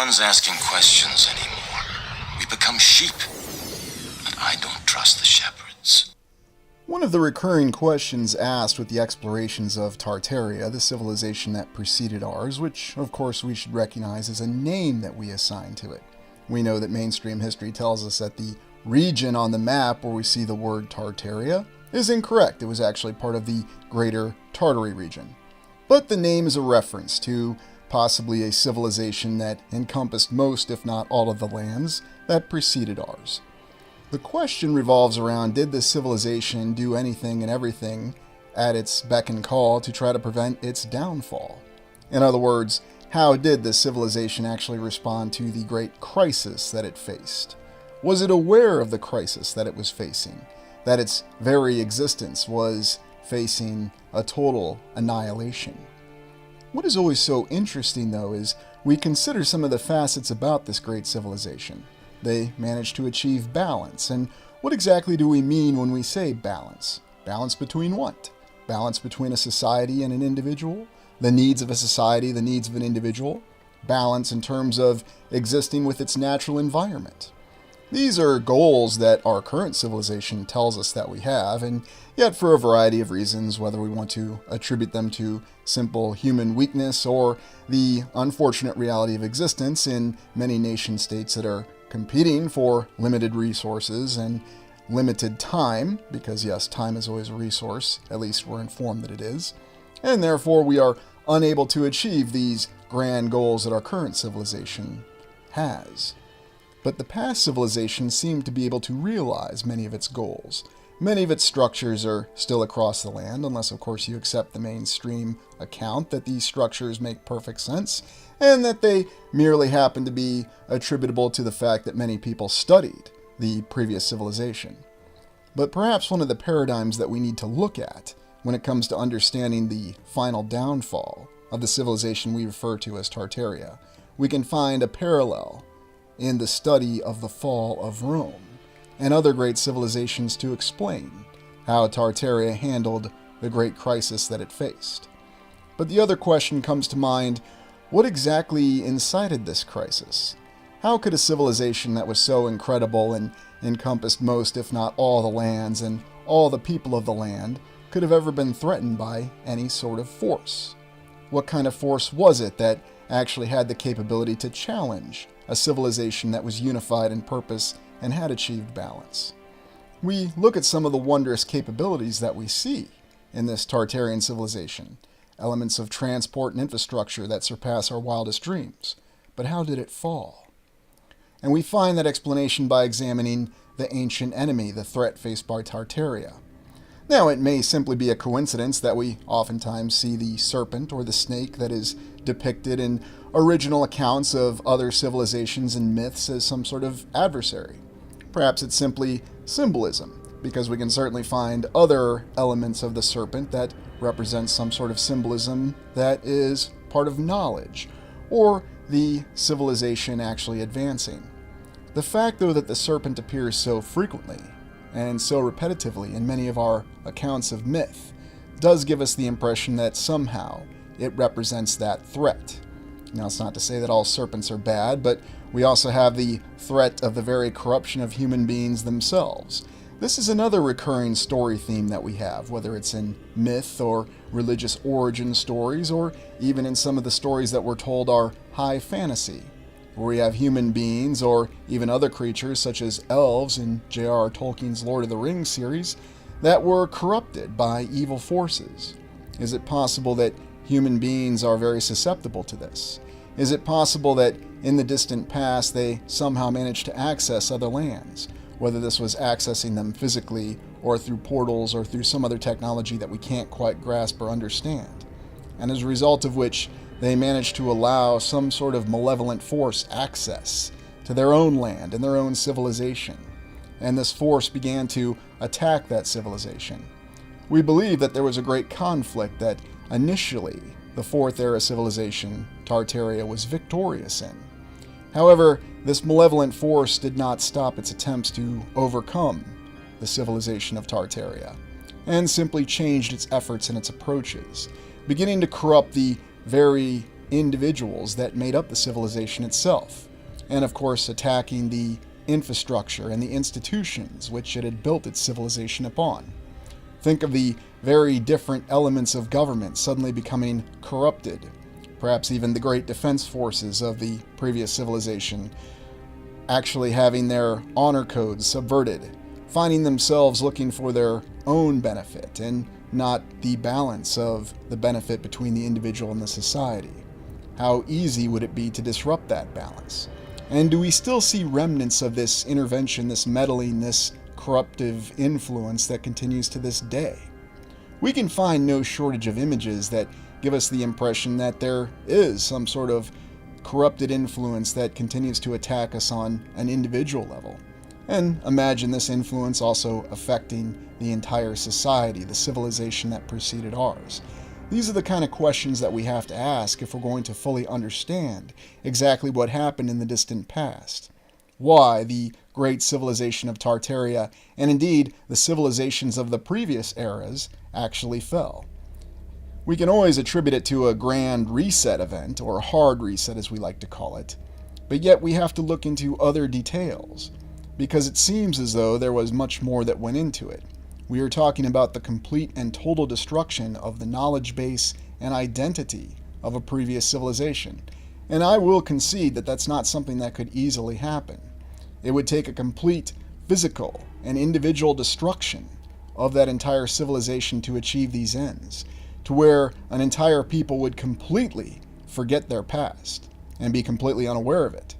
one's asking questions anymore. We become sheep. And I don't trust the shepherds. One of the recurring questions asked with the explorations of Tartaria, the civilization that preceded ours, which of course we should recognize as a name that we assign to it. We know that mainstream history tells us that the region on the map where we see the word Tartaria is incorrect. It was actually part of the greater Tartary region. But the name is a reference to possibly a civilization that encompassed most, if not all, of the lands that preceded ours. The question revolves around, did this civilization do anything and everything at its beck and call to try to prevent its downfall? In other words, how did this civilization actually respond to the great crisis that it faced? Was it aware of the crisis that it was facing? That its very existence was facing a total annihilation? What is always so interesting, though, is we consider some of the facets about this great civilization. They managed to achieve balance. And what exactly do we mean when we say balance? Balance between what? Balance between a society and an individual? The needs of a society, the needs of an individual? Balance in terms of existing with its natural environment? These are goals that our current civilization tells us that we have, and yet for a variety of reasons, whether we want to attribute them to simple human weakness or the unfortunate reality of existence in many nation states that are competing for limited resources and limited time, because yes, time is always a resource, at least we're informed that it is, and therefore we are unable to achieve these grand goals that our current civilization has. But the past civilization seemed to be able to realize many of its goals. Many of its structures are still across the land, unless of course you accept the mainstream account that these structures make perfect sense, and that they merely happen to be attributable to the fact that many people studied the previous civilization. But perhaps one of the paradigms that we need to look at when it comes to understanding the final downfall of the civilization we refer to as Tartaria, we can find a parallel in the study of the fall of Rome and other great civilizations to explain how Tartaria handled the great crisis that it faced. But the other question comes to mind, what exactly incited this crisis? How could a civilization that was so incredible and encompassed most, if not all, the lands and all the people of the land could have ever been threatened by any sort of force? What kind of force was it that actually had the capability to challenge a civilization that was unified in purpose and had achieved balance? We look at some of the wondrous capabilities that we see in this Tartarian civilization, elements of transport and infrastructure that surpass our wildest dreams. But how did it fall? And we find that explanation by examining the ancient enemy, the threat faced by Tartaria. Now, it may simply be a coincidence that we oftentimes see the serpent or the snake that is depicted in original accounts of other civilizations and myths as some sort of adversary. Perhaps it's simply symbolism, because we can certainly find other elements of the serpent that represent some sort of symbolism that is part of knowledge, or the civilization actually advancing. The fact, though, that the serpent appears so frequently and so repetitively in many of our accounts of myth does give us the impression that somehow it represents that threat. Now, it's not to say that all serpents are bad, but we also have the threat of the very corruption of human beings themselves. This is another recurring story theme that we have, whether it's in myth or religious origin stories, or even in some of the stories that we're told are high fantasy, where we have human beings or even other creatures such as elves in J.R.R. Tolkien's Lord of the Rings series that were corrupted by evil forces. Is it possible that human beings are very susceptible to this? Is it possible that in the distant past they somehow managed to access other lands, whether this was accessing them physically or through portals or through some other technology that we can't quite grasp or understand, and as a result of which they managed to allow some sort of malevolent force access to their own land and their own civilization, and this force began to attack that civilization. We believe that there was a great conflict that initially the Fourth Era civilization, Tartaria, was victorious in. However, this malevolent force did not stop its attempts to overcome the civilization of Tartaria, and simply changed its efforts and its approaches, beginning to corrupt the very individuals that made up the civilization itself, and of course attacking the infrastructure and the institutions which it had built its civilization upon. Think of the very different elements of government suddenly becoming corrupted, perhaps even the great defense forces of the previous civilization actually having their honor codes subverted, finding themselves looking for their own benefit and not the balance of the benefit between the individual and the society. How easy would it be to disrupt that balance? And do we still see remnants of this intervention, this meddling, this corruptive influence that continues to this day? We can find no shortage of images that give us the impression that there is some sort of corrupted influence that continues to attack us on an individual level. And imagine this influence also affecting the entire society, the civilization that preceded ours. These are the kind of questions that we have to ask if we're going to fully understand exactly what happened in the distant past. Why the great civilization of Tartaria, and indeed the civilizations of the previous eras, actually fell. We can always attribute it to a grand reset event, or a hard reset as we like to call it, but yet we have to look into other details, because it seems as though there was much more that went into it. We are talking about the complete and total destruction of the knowledge base and identity of a previous civilization. And I will concede that that's not something that could easily happen. It would take a complete physical and individual destruction of that entire civilization to achieve these ends, to where an entire people would completely forget their past and be completely unaware of it.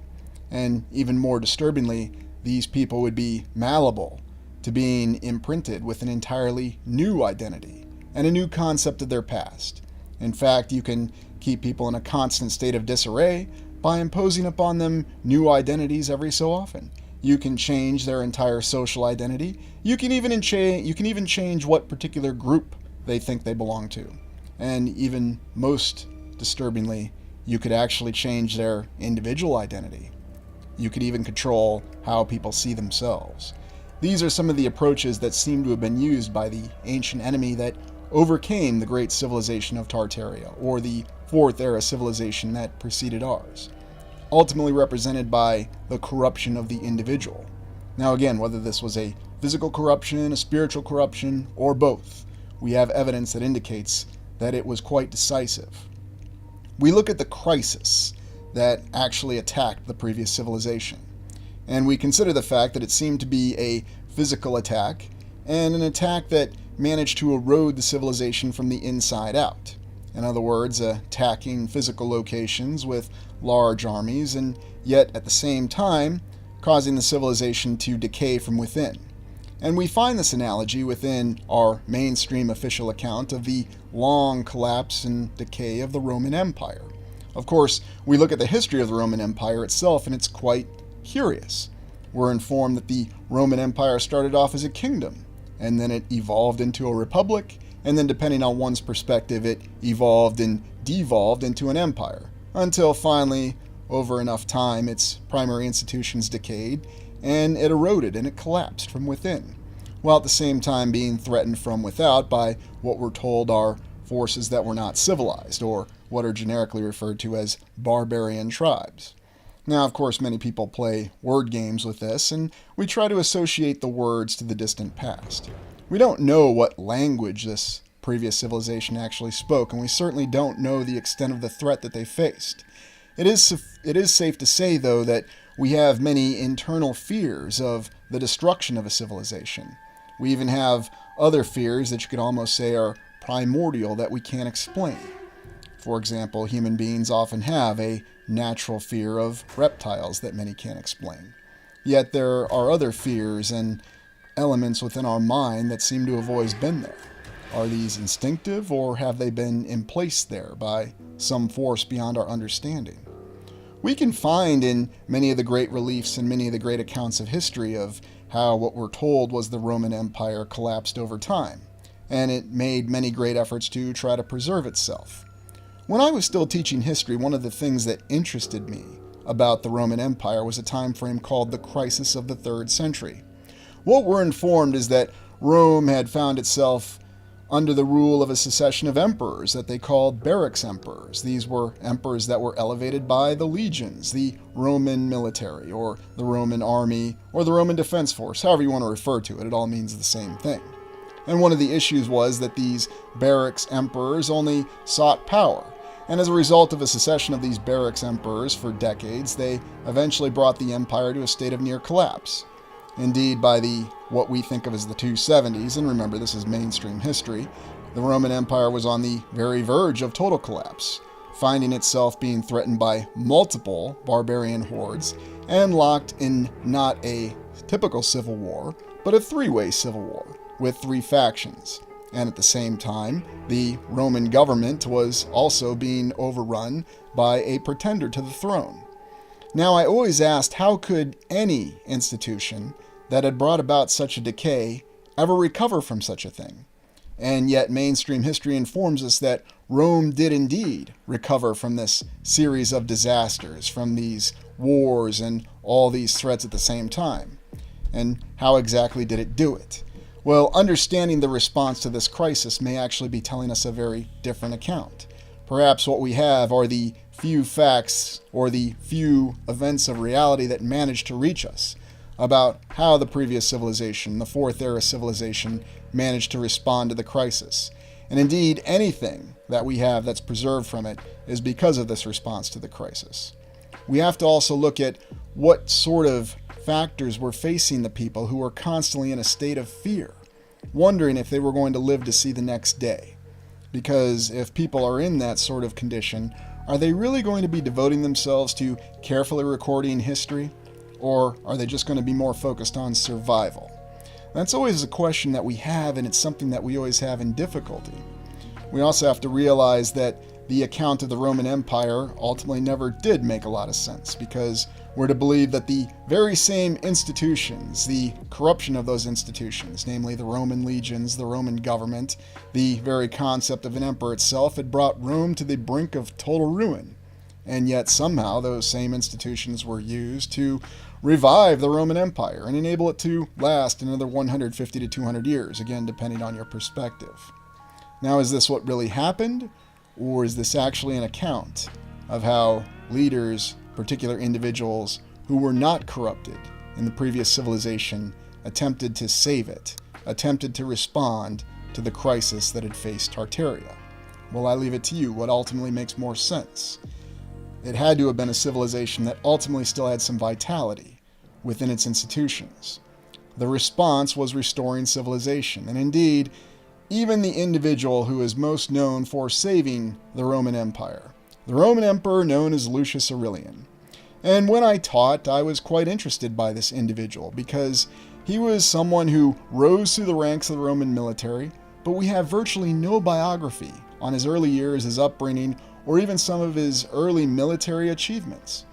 And even more disturbingly, these people would be malleable to being imprinted with an entirely new identity and a new concept of their past. In fact, you can keep people in a constant state of disarray by imposing upon them new identities every so often. You can change their entire social identity. You can even change what particular group they think they belong to. And even most disturbingly, you could actually change their individual identity. You could even control how people see themselves. These are some of the approaches that seem to have been used by the ancient enemy that overcame the great civilization of Tartaria, or the Fourth Era civilization that preceded ours, ultimately represented by the corruption of the individual. Now again, whether this was a physical corruption, a spiritual corruption, or both, we have evidence that indicates that it was quite decisive. We look at the crisis that actually attacked the previous civilization, and we consider the fact that it seemed to be a physical attack, and an attack that managed to erode the civilization from the inside out. In other words, attacking physical locations with large armies, and yet at the same time causing the civilization to decay from within. And we find this analogy within our mainstream official account of the long collapse and decay of the Roman Empire. Of course, we look at the history of the Roman Empire itself, and it's quite curious. We're informed that the Roman Empire started off as a kingdom, and then it evolved into a republic, and then depending on one's perspective, it evolved and devolved into an empire, until finally, over enough time, its primary institutions decayed, and it eroded and it collapsed from within, while at the same time being threatened from without by what we're told are forces that were not civilized, or what are generically referred to as barbarian tribes. Now, of course, many people play word games with this, and we try to associate the words to the distant past. We don't know what language this previous civilization actually spoke, and we certainly don't know the extent of the threat that they faced. It is safe to say, though, that we have many internal fears of the destruction of a civilization. We even have other fears that you could almost say are primordial that we can't explain. For example, human beings often have a natural fear of reptiles that many can't explain. Yet there are other fears and elements within our mind that seem to have always been there. Are these instinctive, or have they been emplaced there by some force beyond our understanding? We can find in many of the great reliefs and many of the great accounts of history of how what we're told was the Roman Empire collapsed over time, and it made many great efforts to try to preserve itself. When I was still teaching history, one of the things that interested me about the Roman Empire was a time frame called the Crisis of the 3rd Century. What we're informed is that Rome had found itself under the rule of a succession of emperors that they called barracks emperors. These were emperors that were elevated by the legions, the Roman military, or the Roman army, or the Roman defense force, however you want to refer to it. It all means the same thing. And one of the issues was that these barracks emperors only sought power. And as a result of a succession of these barracks emperors for decades, they eventually brought the empire to a state of near collapse. Indeed, by what we think of as the 270s, and remember this is mainstream history, the Roman Empire was on the very verge of total collapse, finding itself being threatened by multiple barbarian hordes and locked in not a typical civil war, but a three-way civil war with three factions. And at the same time, the Roman government was also being overrun by a pretender to the throne. Now, I always asked, how could any institution that had brought about such a decay ever recover from such a thing? And yet mainstream history informs us that Rome did indeed recover from this series of disasters, from these wars and all these threats at the same time. And how exactly did it do it? Well, understanding the response to this crisis may actually be telling us a very different account. Perhaps what we have are the few facts or the few events of reality that managed to reach us about how the previous civilization, the Fourth Era civilization, managed to respond to the crisis. And indeed, anything that we have that's preserved from it is because of this response to the crisis. We have to also look at what sort of factors were facing the people who were constantly in a state of fear, wondering if they were going to live to see the next day. Because if people are in that sort of condition, are they really going to be devoting themselves to carefully recording history? Or are they just going to be more focused on survival? That's always a question that we have, and it's something that we always have in difficulty. We also have to realize that the account of the Roman Empire ultimately never did make a lot of sense, because we're to believe that the very same institutions, the corruption of those institutions, namely the Roman legions, the Roman government, the very concept of an emperor itself, had brought Rome to the brink of total ruin. And yet somehow those same institutions were used to revive the Roman Empire and enable it to last another 150 to 200 years, again, depending on your perspective. Now, is this what really happened? Or is this actually an account of how leaders, particular individuals who were not corrupted in the previous civilization, attempted to save it, attempted to respond to the crisis that had faced Tartaria? Well, I leave it to you. What ultimately makes more sense? It had to have been a civilization that ultimately still had some vitality within its institutions. The response was restoring civilization, and indeed, even the individual who is most known for saving the Roman Empire, the Roman emperor known as Lucius Aurelian. And when I taught, I was quite interested by this individual because he was someone who rose through the ranks of the Roman military, but we have virtually no biography on his early years, his upbringing, or even some of his early military achievements.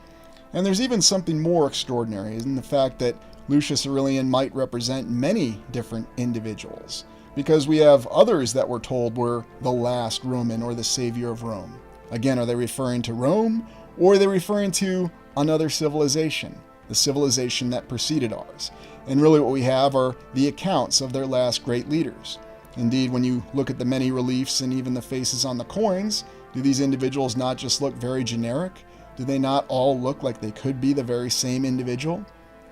And there's even something more extraordinary in the fact that Lucius Aurelian might represent many different individuals, because we have others that we're told were the last Roman or the savior of Rome. Again, are they referring to Rome, or are they referring to another civilization, the civilization that preceded ours? And really what we have are the accounts of their last great leaders. Indeed, when you look at the many reliefs and even the faces on the coins, do these individuals not just look very generic? Do they not all look like they could be the very same individual?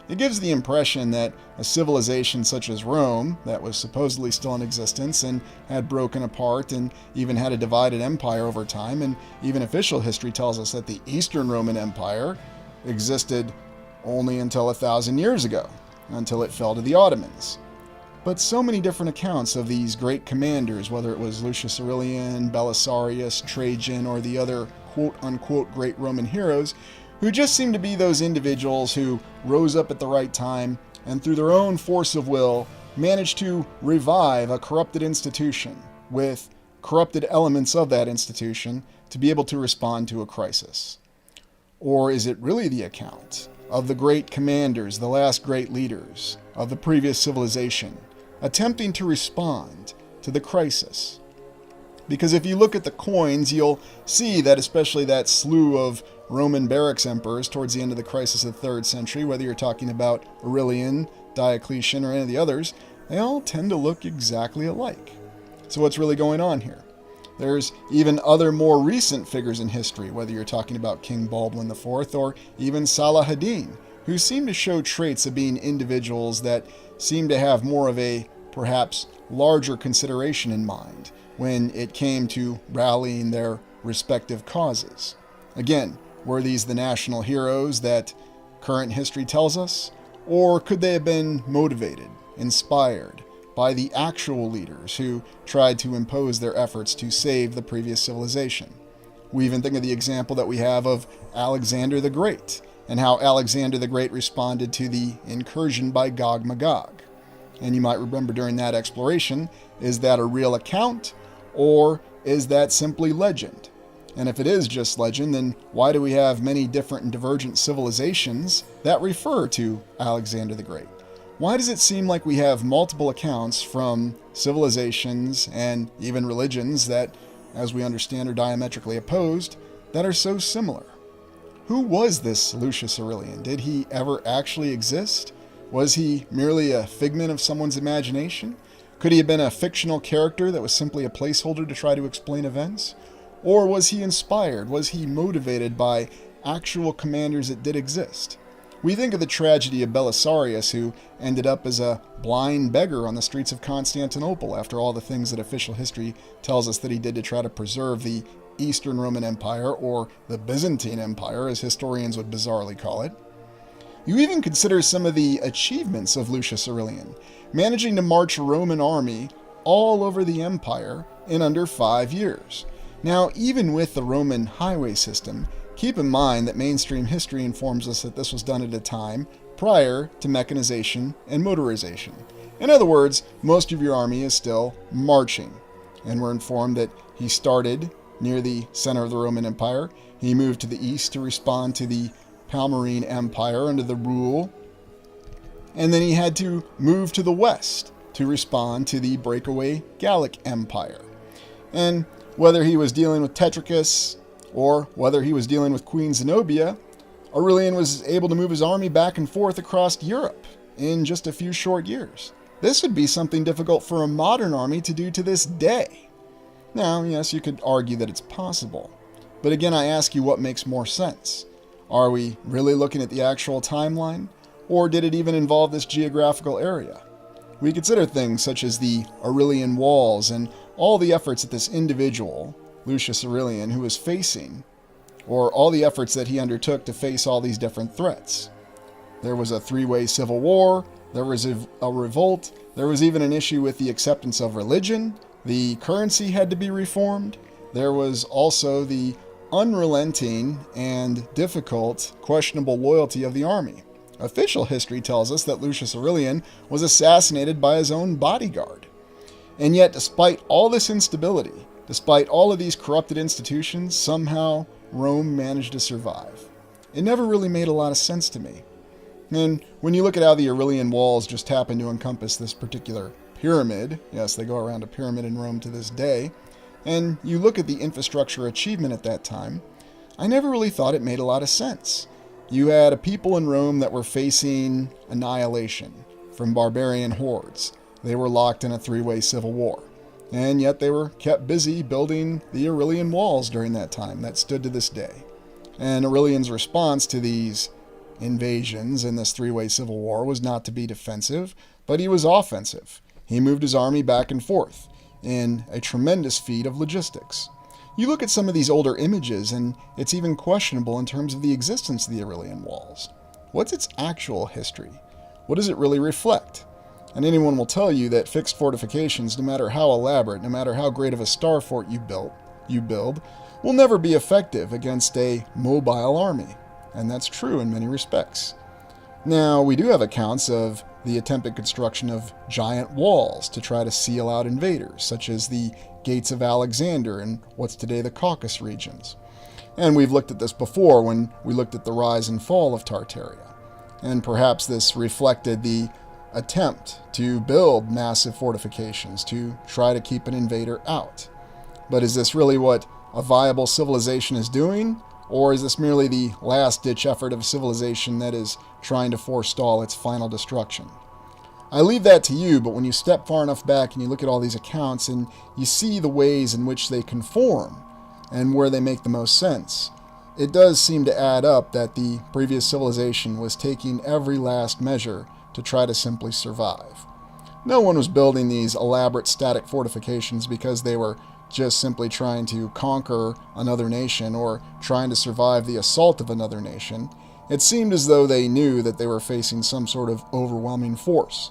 It gives the impression that a civilization such as Rome, that was supposedly still in existence and had broken apart and even had a divided empire over time, and even official history tells us that the Eastern Roman Empire existed only until 1,000 years ago, until it fell to the Ottomans. But so many different accounts of these great commanders, whether it was Lucius Aurelian, Belisarius, Trajan, or the other quote-unquote great Roman heroes, who just seem to be those individuals who rose up at the right time and through their own force of will managed to revive a corrupted institution with corrupted elements of that institution to be able to respond to a crisis. Or is it really the account of the great commanders, the last great leaders of the previous civilization, attempting to respond to the crisis? Because if you look at the coins, you'll see that especially that slew of Roman barracks emperors towards the end of the crisis of the 3rd century, whether you're talking about Aurelian, Diocletian, or any of the others, they all tend to look exactly alike. So what's really going on here? There's even other more recent figures in history, whether you're talking about King Baldwin IV or even Salah ad-Din, who seem to show traits of being individuals that seem to have more of a, perhaps, larger consideration in mind when it came to rallying their respective causes. Again, were these the national heroes that current history tells us? Or could they have been motivated, inspired by the actual leaders who tried to impose their efforts to save the previous civilization? We even think of the example that we have of Alexander the Great, and how Alexander the Great responded to the incursion by Gog-Magog. And you might remember during that exploration, is that a real account, or is that simply legend? And if it is just legend, then why do we have many different and divergent civilizations that refer to Alexander the Great? Why does it seem like we have multiple accounts from civilizations and even religions that, as we understand, are diametrically opposed, that are so similar? Who was this Lucius Aurelian? Did he ever actually exist? Was he merely a figment of someone's imagination? Could he have been a fictional character that was simply a placeholder to try to explain events? Or was he inspired? Was he motivated by actual commanders that did exist? We think of the tragedy of Belisarius, who ended up as a blind beggar on the streets of Constantinople after all the things that official history tells us that he did to try to preserve the Eastern Roman Empire, or the Byzantine Empire, as historians would bizarrely call it. You even consider some of the achievements of Lucius Aurelian, managing to march a Roman army all over the empire in under 5 years. Now, even with the Roman highway system, keep in mind that mainstream history informs us that this was done at a time prior to mechanization and motorization. In other words, most of your army is still marching. And we're informed that he started near the center of the Roman Empire. He moved to the east to respond to the Palmyrene Empire under the rule. And then he had to move to the west to respond to the breakaway Gallic Empire. And whether he was dealing with Tetricus or whether he was dealing with Queen Zenobia, Aurelian was able to move his army back and forth across Europe in just a few short years. This would be something difficult for a modern army to do to this day. Now, yes, you could argue that it's possible. But again, I ask you, what makes more sense? Are we really looking at the actual timeline? Or did it even involve this geographical area? We consider things such as the Aurelian Walls and all the efforts that this individual, Lucius Aurelian, who was facing, or all the efforts that he undertook to face all these different threats. There was a 3-way civil war, there was a revolt, there was even an issue with the acceptance of religion, the currency had to be reformed, there was also the unrelenting and difficult, questionable loyalty of the army. Official history tells us that Lucius Aurelian was assassinated by his own bodyguard. And yet, despite all this instability, despite all of these corrupted institutions, somehow Rome managed to survive. It never really made a lot of sense to me. And when you look at how the Aurelian Walls just happen to encompass this particular pyramid, yes, they go around a pyramid in Rome to this day, and you look at the infrastructure achievement at that time, I never really thought it made a lot of sense. You had a people in Rome that were facing annihilation from barbarian hordes. They were locked in a 3-way civil war. And yet they were kept busy building the Aurelian Walls during that time that stood to this day. And Aurelian's response to these invasions in this 3-way civil war was not to be defensive, but he was offensive. He moved his army back and forth in a tremendous feat of logistics. You look at some of these older images, and it's even questionable in terms of the existence of the Aurelian Walls. What's its actual history? What does it really reflect? And anyone will tell you that fixed fortifications, no matter how elaborate, no matter how great of a star fort you build, will never be effective against a mobile army. And that's true in many respects. Now, we do have accounts of the attempted construction of giant walls to try to seal out invaders, such as the Gates of Alexander in what's today the Caucasus regions. And we've looked at this before when we looked at the rise and fall of Tartaria. And perhaps this reflected the attempt to build massive fortifications to try to keep an invader out. But is this really what a viable civilization is doing? Or is this merely the last-ditch effort of a civilization that is trying to forestall its final destruction? I leave that to you, but when you step far enough back and you look at all these accounts and you see the ways in which they conform and where they make the most sense, it does seem to add up that the previous civilization was taking every last measure to try to simply survive. No one was building these elaborate static fortifications because they were just simply trying to conquer another nation or trying to survive the assault of another nation. It seemed as though they knew that they were facing some sort of overwhelming force.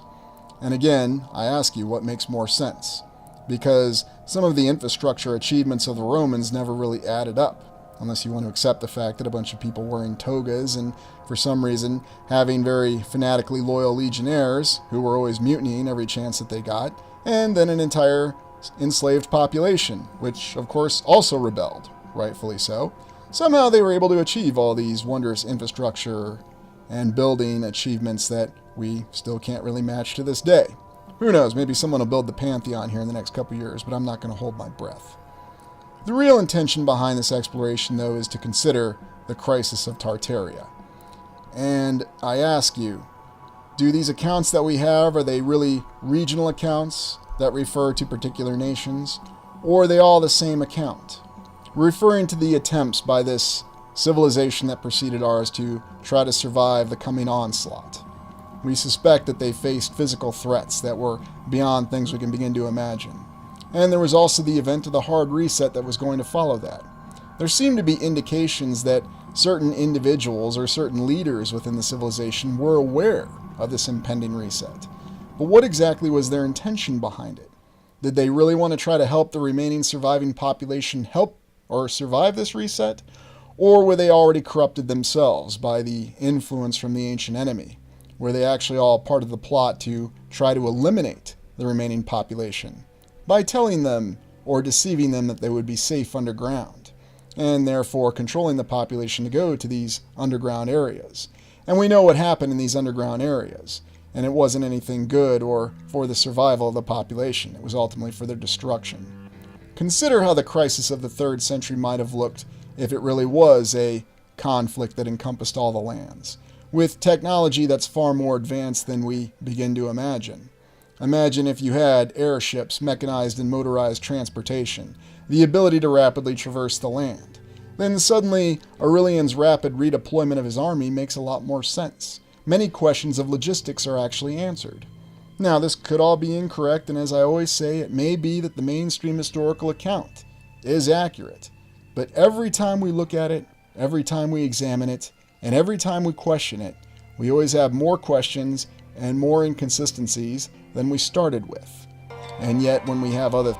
And again, I ask you, what makes more sense? Because some of the infrastructure achievements of the Romans never really added up, unless you want to accept the fact that a bunch of people wearing togas and, for some reason, having very fanatically loyal legionnaires who were always mutinying every chance that they got, and then an entire enslaved population, which, of course, also rebelled, rightfully so. Somehow they were able to achieve all these wondrous infrastructure and building achievements that we still can't really match to this day. Who knows, maybe someone will build the Pantheon here in the next couple years, but I'm not going to hold my breath. The real intention behind this exploration, though, is to consider the crisis of Tartaria. And I ask you, do these accounts that we have, are they really regional accounts that refer to particular nations, or are they all the same account, referring to the attempts by this civilization that preceded ours to try to survive the coming onslaught? We suspect that they faced physical threats that were beyond things we can begin to imagine. And there was also the event of the hard reset that was going to follow that. There seemed to be indications that certain individuals or certain leaders within the civilization were aware of this impending reset. But what exactly was their intention behind it? Did they really want to try to help the remaining surviving population help or survive this reset? Or were they already corrupted themselves by the influence from the ancient enemy? Were they actually all part of the plot to try to eliminate the remaining population by telling them or deceiving them that they would be safe underground, and therefore controlling the population to go to these underground areas? And we know what happened in these underground areas, and it wasn't anything good or for the survival of the population. It was ultimately for their destruction. Consider how the crisis of the 3rd century might have looked if it really was a conflict that encompassed all the lands, with technology that's far more advanced than we begin to imagine. Imagine if you had airships, mechanized and motorized transportation, the ability to rapidly traverse the land. Then suddenly, Aurelian's rapid redeployment of his army makes a lot more sense. Many questions of logistics are actually answered. Now, this could all be incorrect, and as I always say, it may be that the mainstream historical account is accurate. But every time we look at it, every time we examine it, and every time we question it, we always have more questions and more inconsistencies than we started with. And yet, when we have other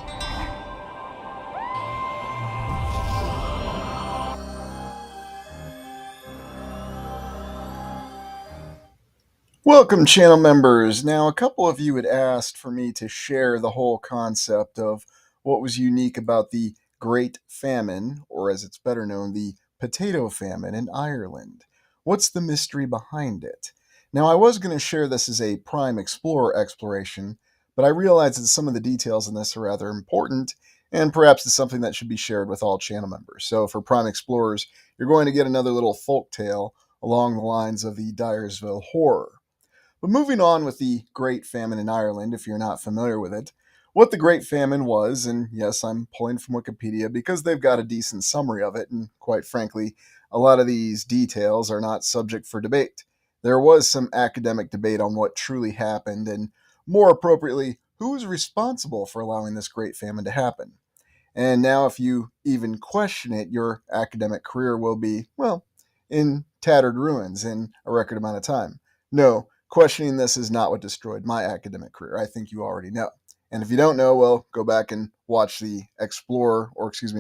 Welcome, channel members. Now, a couple of you had asked for me to share the whole concept of what was unique about the Great Famine, or as it's better known, the Potato Famine in Ireland. What's the mystery behind it? Now, I was going to share this as a Prime Explorer exploration, but I realized that some of the details in this are rather important, and perhaps it's something that should be shared with all channel members. So for Prime Explorers, you're going to get another little folk tale along the lines of the Dyersville Horror. But moving on with the Great Famine in Ireland, if you're not familiar with it, what the Great Famine was, and yes, I'm pulling from Wikipedia because they've got a decent summary of it, and quite frankly, a lot of these details are not subject for debate. There was some academic debate on what truly happened, and more appropriately, who was responsible for allowing this Great Famine to happen. And now, if you even question it, your academic career will be, well, in tattered ruins in a record amount of time. No, questioning this is not what destroyed my academic career. I think you already know. And if you don't know, well, go back and watch the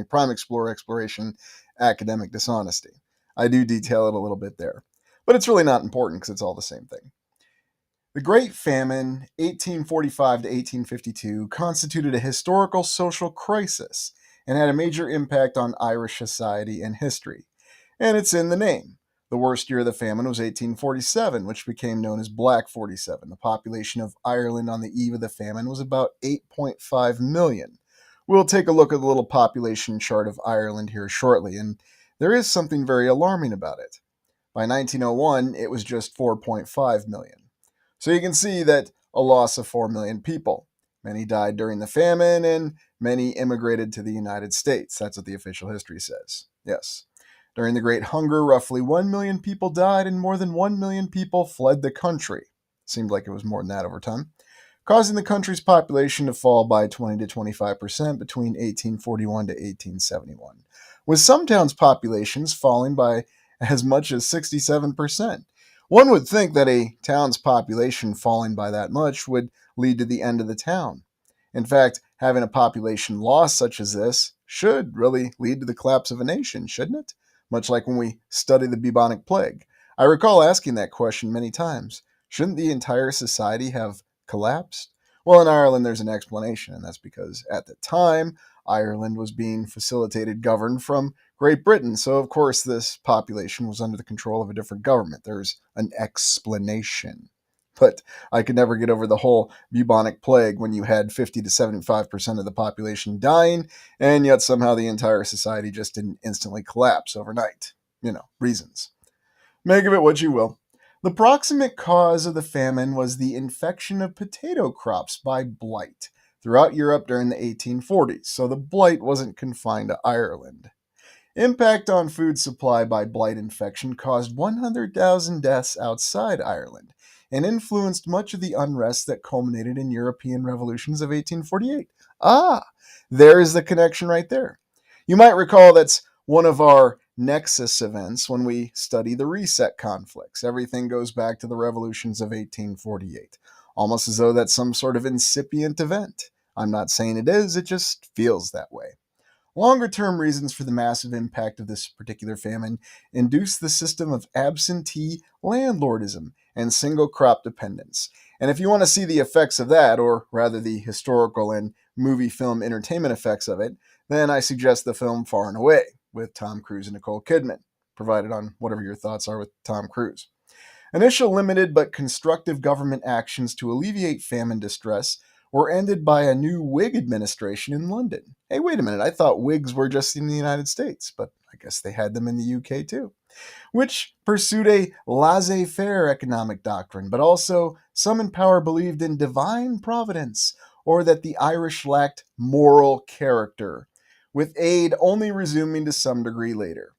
Prime Explorer Exploration Academic Dishonesty. I do detail it a little bit there. But it's really not important because it's all the same thing. The Great Famine, 1845 to 1852, constituted a historical social crisis and had a major impact on Irish society and history. And it's in the name. The worst year of the famine was 1847, which became known as Black 47. The population of Ireland on the eve of the famine was about 8.5 million. We'll take a look at the little population chart of Ireland here shortly, and there is something very alarming about it. By 1901, it was just 4.5 million. So you can see that a loss of 4 million people. Many died during the famine, and many immigrated to the United States. That's what the official history says. Yes. During the Great Hunger, roughly 1 million people died, and more than 1 million people fled the country. Seemed like it was more than that over time, causing the country's population to fall by 20 to 25% between 1841 to 1871, with some towns' populations falling by as much as 67%. One would think that a town's population falling by that much would lead to the end of the town. In fact, having a population loss such as this should really lead to the collapse of a nation, shouldn't it? Much like when we study the bubonic plague. I recall asking that question many times. Shouldn't the entire society have collapsed? Well, in Ireland, there's an explanation, and that's because at the time, Ireland was being governed from Great Britain. So, of course, this population was under the control of a different government. There's an explanation. But I could never get over the whole bubonic plague when you had 50 to 75% of the population dying, and yet somehow the entire society just didn't instantly collapse overnight. Reasons. Make of it what you will. The proximate cause of the famine was the infection of potato crops by blight throughout Europe during the 1840s, so the blight wasn't confined to Ireland. Impact on food supply by blight infection caused 100,000 deaths outside Ireland and influenced much of the unrest that culminated in European revolutions of 1848. There is the connection right there. You might recall that's one of our nexus events when we study the reset conflicts. Everything goes back to the revolutions of 1848, almost as though that's some sort of incipient event. I'm not saying it is, it just feels that way. Longer-term reasons for the massive impact of this particular famine induced the system of absentee landlordism and single crop dependence. And if you want to see the effects of that, or rather the historical and movie film entertainment effects of it, then I suggest the film Far and Away with Tom Cruise and Nicole Kidman, provided on whatever your thoughts are with Tom Cruise. Initial limited but constructive government actions to alleviate famine distress were ended by a new Whig administration in London. Hey, wait a minute, I thought Whigs were just in the United States, but I guess they had them in the UK too, which pursued a laissez-faire economic doctrine, but also some in power believed in divine providence, or that the Irish lacked moral character, with aid only resuming to some degree later.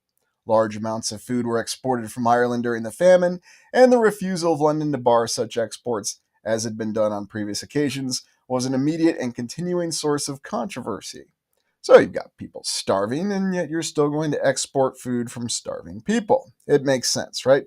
Large amounts of food were exported from Ireland during the famine, and the refusal of London to bar such exports, as had been done on previous occasions, was an immediate and continuing source of controversy. So you've got people starving, and yet you're still going to export food from starving people. It makes sense, right?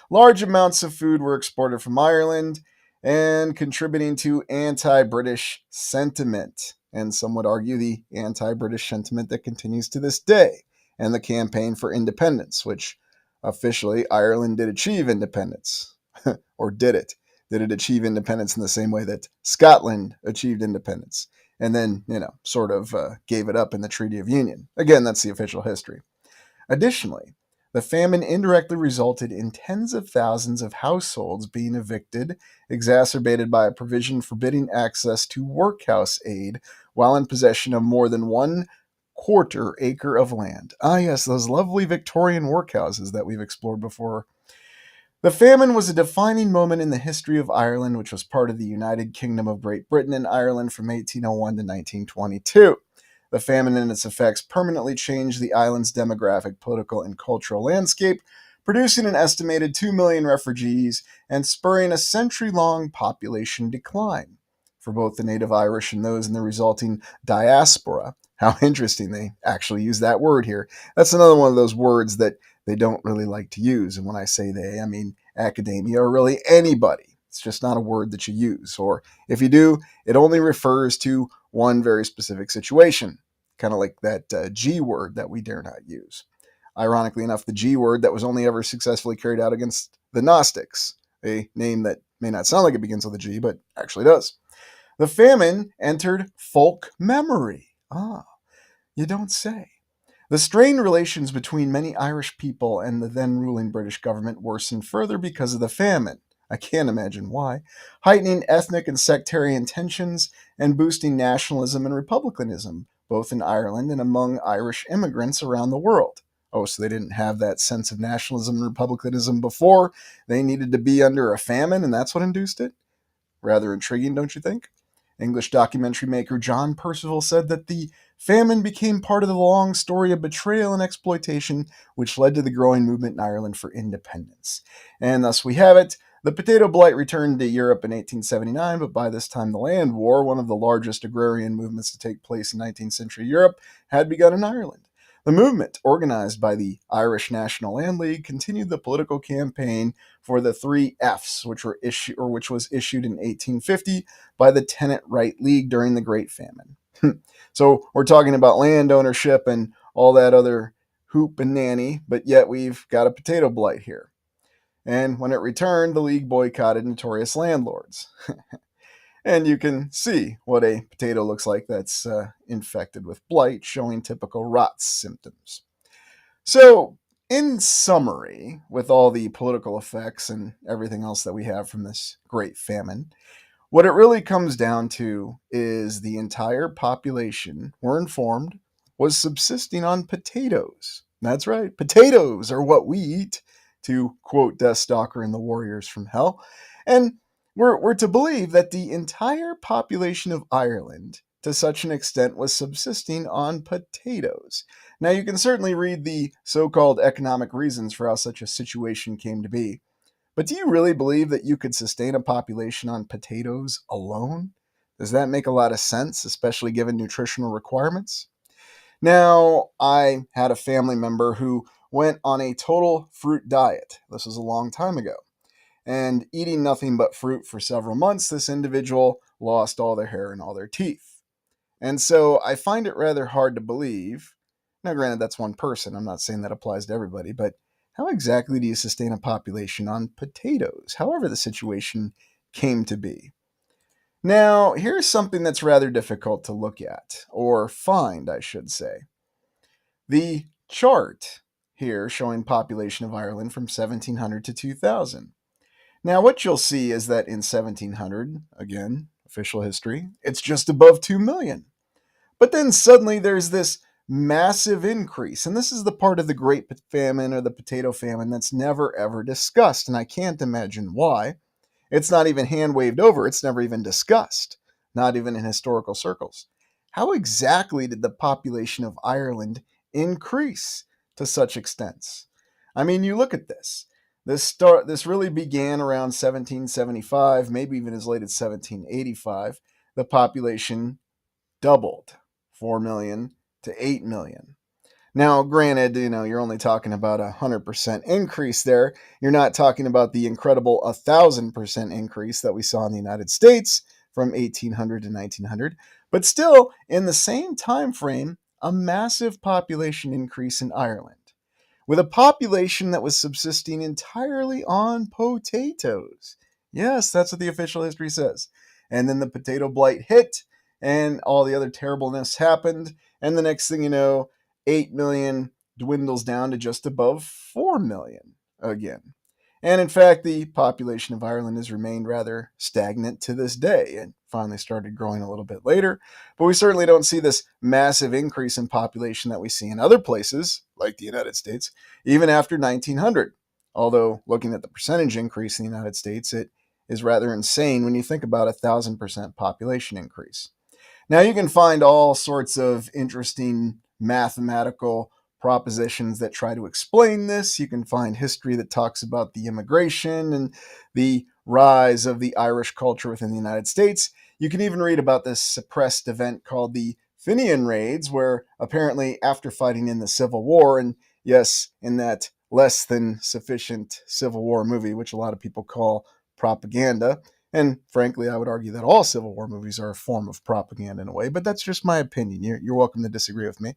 Large amounts of food were exported from Ireland and contributing to anti-British sentiment, and some would argue the anti-British sentiment that continues to this day, and the campaign for independence, which officially Ireland did achieve independence. Or did it? Did it achieve independence in the same way that Scotland achieved independence? And then, sort of gave it up in the Treaty of Union. Again, that's the official history. Additionally, the famine indirectly resulted in tens of thousands of households being evicted, exacerbated by a provision forbidding access to workhouse aid while in possession of more than 1/4 acre of land. Yes, those lovely Victorian workhouses that we've explored before. The famine was a defining moment in the history of Ireland, which was part of the United Kingdom of Great Britain and Ireland from 1801 to 1922. The famine and its effects permanently changed the island's demographic, political, and cultural landscape, producing an estimated 2 million refugees and spurring a century-long population decline for both the native Irish and those in the resulting diaspora. How interesting they actually use that word here. That's another one of those words that they don't really like to use. And when I say they, I mean academia or really anybody. It's just not a word that you use. Or if you do, it only refers to one very specific situation, kind of like that G word that we dare not use. Ironically enough, the G word that was only ever successfully carried out against the Gnostics, a name that may not sound like it begins with a G, but actually does. The famine entered folk memory. You don't say. The strained relations between many Irish people and the then ruling British government worsened further because of the famine. I can't imagine why. Heightening ethnic and sectarian tensions and boosting nationalism and republicanism, both in Ireland and among Irish immigrants around the world. So they didn't have that sense of nationalism and republicanism before. They needed to be under a famine, and that's what induced it? Rather intriguing, don't you think? English documentary maker John Percival said that the famine became part of the long story of betrayal and exploitation, which led to the growing movement in Ireland for independence. And thus we have it. The potato blight returned to Europe in 1879, but by this time the Land War, one of the largest agrarian movements to take place in 19th century Europe, had begun in Ireland. The movement, organized by the Irish National Land League, continued the political campaign for the three Fs, which was issued in 1850 by the Tenant Right League during the Great Famine. So we're talking about land ownership and all that other hoop and nanny, but yet we've got a potato blight here. And when it returned, the league boycotted notorious landlords. And you can see what a potato looks like that's infected with blight, showing typical rot symptoms. So, in summary, with all the political effects and everything else that we have from this great famine, what it really comes down to is the entire population, we're informed, was subsisting on potatoes. That's right, potatoes are what we eat, to quote Deathstalker in The Warriors from Hell. And we're to believe that the entire population of Ireland, to such an extent, was subsisting on potatoes. Now, you can certainly read the so called economic reasons for how such a situation came to be. But do you really believe that you could sustain a population on potatoes alone? Does that make a lot of sense, especially given nutritional requirements? Now, I had a family member who went on a total fruit diet. This was a long time ago. And eating nothing but fruit for several months, this individual lost all their hair and all their teeth. And so I find it rather hard to believe. Now, granted, that's one person. I'm not saying that applies to everybody, but how exactly do you sustain a population on potatoes, however the situation came to be? Now, here's something that's rather difficult to look at, or find, I should say. The chart here showing population of Ireland from 1700 to 2000. Now, what you'll see is that in 1700, again, official history, it's just above 2 million. But then suddenly there's this massive increase. And this is the part of the Great Famine or the potato famine that's never ever discussed. And I can't imagine why. It's not even hand waved over, it's never even discussed, not even in historical circles. How exactly did the population of Ireland increase to such extents? I mean, you look at this. This really began around 1775, maybe even as late as 1785. The population doubled 4 million to 8 million. Now, granted, you're only talking about 100% increase there. You're not talking about the incredible 1,000% increase that we saw in the United States from 1800 to 1900. But still, in the same time frame, a massive population increase in Ireland, with a population that was subsisting entirely on potatoes. Yes, that's what the official history says. And then the potato blight hit, and all the other terribleness happened. And the next thing you know, 8 million dwindles down to just above 4 million again. And in fact, the population of Ireland has remained rather stagnant to this day and finally started growing a little bit later. But we certainly don't see this massive increase in population that we see in other places, like the United States, even after 1900. Although, looking at the percentage increase in the United States, it is rather insane when you think about 1,000% population increase. Now, you can find all sorts of interesting mathematical propositions that try to explain this. You can find history that talks about the immigration and the rise of the Irish culture within the United States. You can even read about this suppressed event called the Fenian Raids, where apparently after fighting in the Civil War, and yes, in that less than sufficient Civil War movie, which a lot of people call propaganda, and frankly, I would argue that all Civil War movies are a form of propaganda in a way, but that's just my opinion. You're welcome to disagree with me.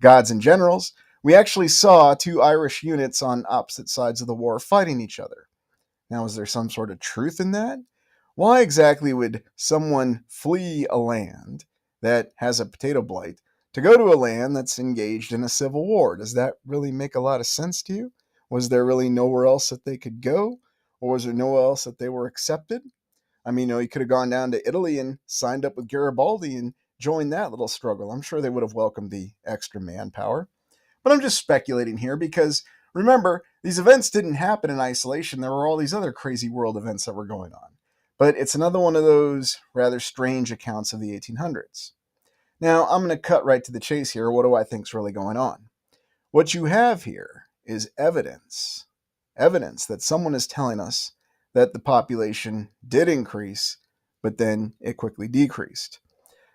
Gods and Generals, we actually saw two Irish units on opposite sides of the war fighting each other. Now, is there some sort of truth in that? Why exactly would someone flee a land that has a potato blight to go to a land that's engaged in a civil war? Does that really make a lot of sense to you? Was there really nowhere else that they could go? Or was there nowhere else that they were accepted? I mean, he could have gone down to Italy and signed up with Garibaldi and joined that little struggle. I'm sure they would have welcomed the extra manpower. But I'm just speculating here because remember, these events didn't happen in isolation. There were all these other crazy world events that were going on. but it's another one of those rather strange accounts of the 1800s. Now, I'm going to cut right to the chase here. What do I think is really going on? What you have here is evidence that someone is telling us that the population did increase, but then it quickly decreased.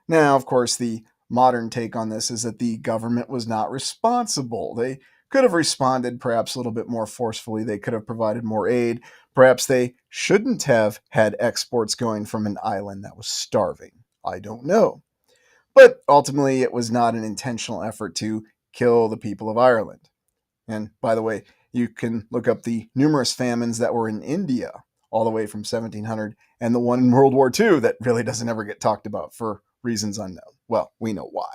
Now, of course, the modern take on this is that the government was not responsible. They could have responded perhaps a little bit more forcefully. They could have provided more aid. Perhaps they shouldn't have had exports going from an island that was starving. I don't know. But ultimately, it was not an intentional effort to kill the people of Ireland. And by the way, you can look up the numerous famines that were in India all the way from 1700 and the one in World War II that really doesn't ever get talked about for reasons unknown. Well, we know why.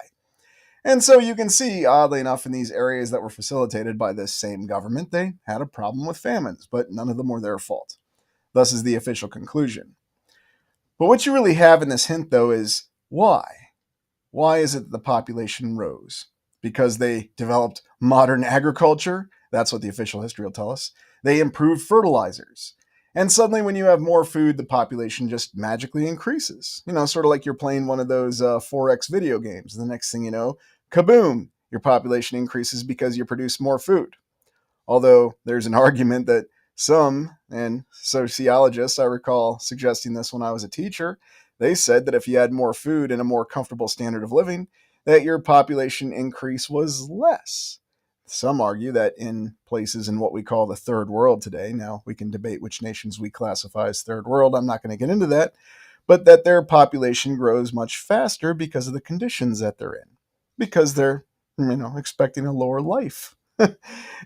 And so you can see, oddly enough, in these areas that were facilitated by this same government, they had a problem with famines, but none of them were their fault. Thus is the official conclusion. But what you really have in this hint, though, is why? Why is it that the population rose? Because they developed modern agriculture? That's what the official history will tell us. They improved fertilizers. And suddenly, when you have more food, the population just magically increases. You know, sort of like you're playing one of those 4X video games. The next thing you know, kaboom, your population increases because you produce more food. Although there's an argument that some, and sociologists, I recall suggesting this when I was a teacher, they said that if you had more food and a more comfortable standard of living, that your population increase was less. Some argue that in places in what we call the third world today, now we can debate which nations we classify as third world, I'm not going to get into that, but that their population grows much faster because of the conditions that they're in, because they're, expecting a lower life.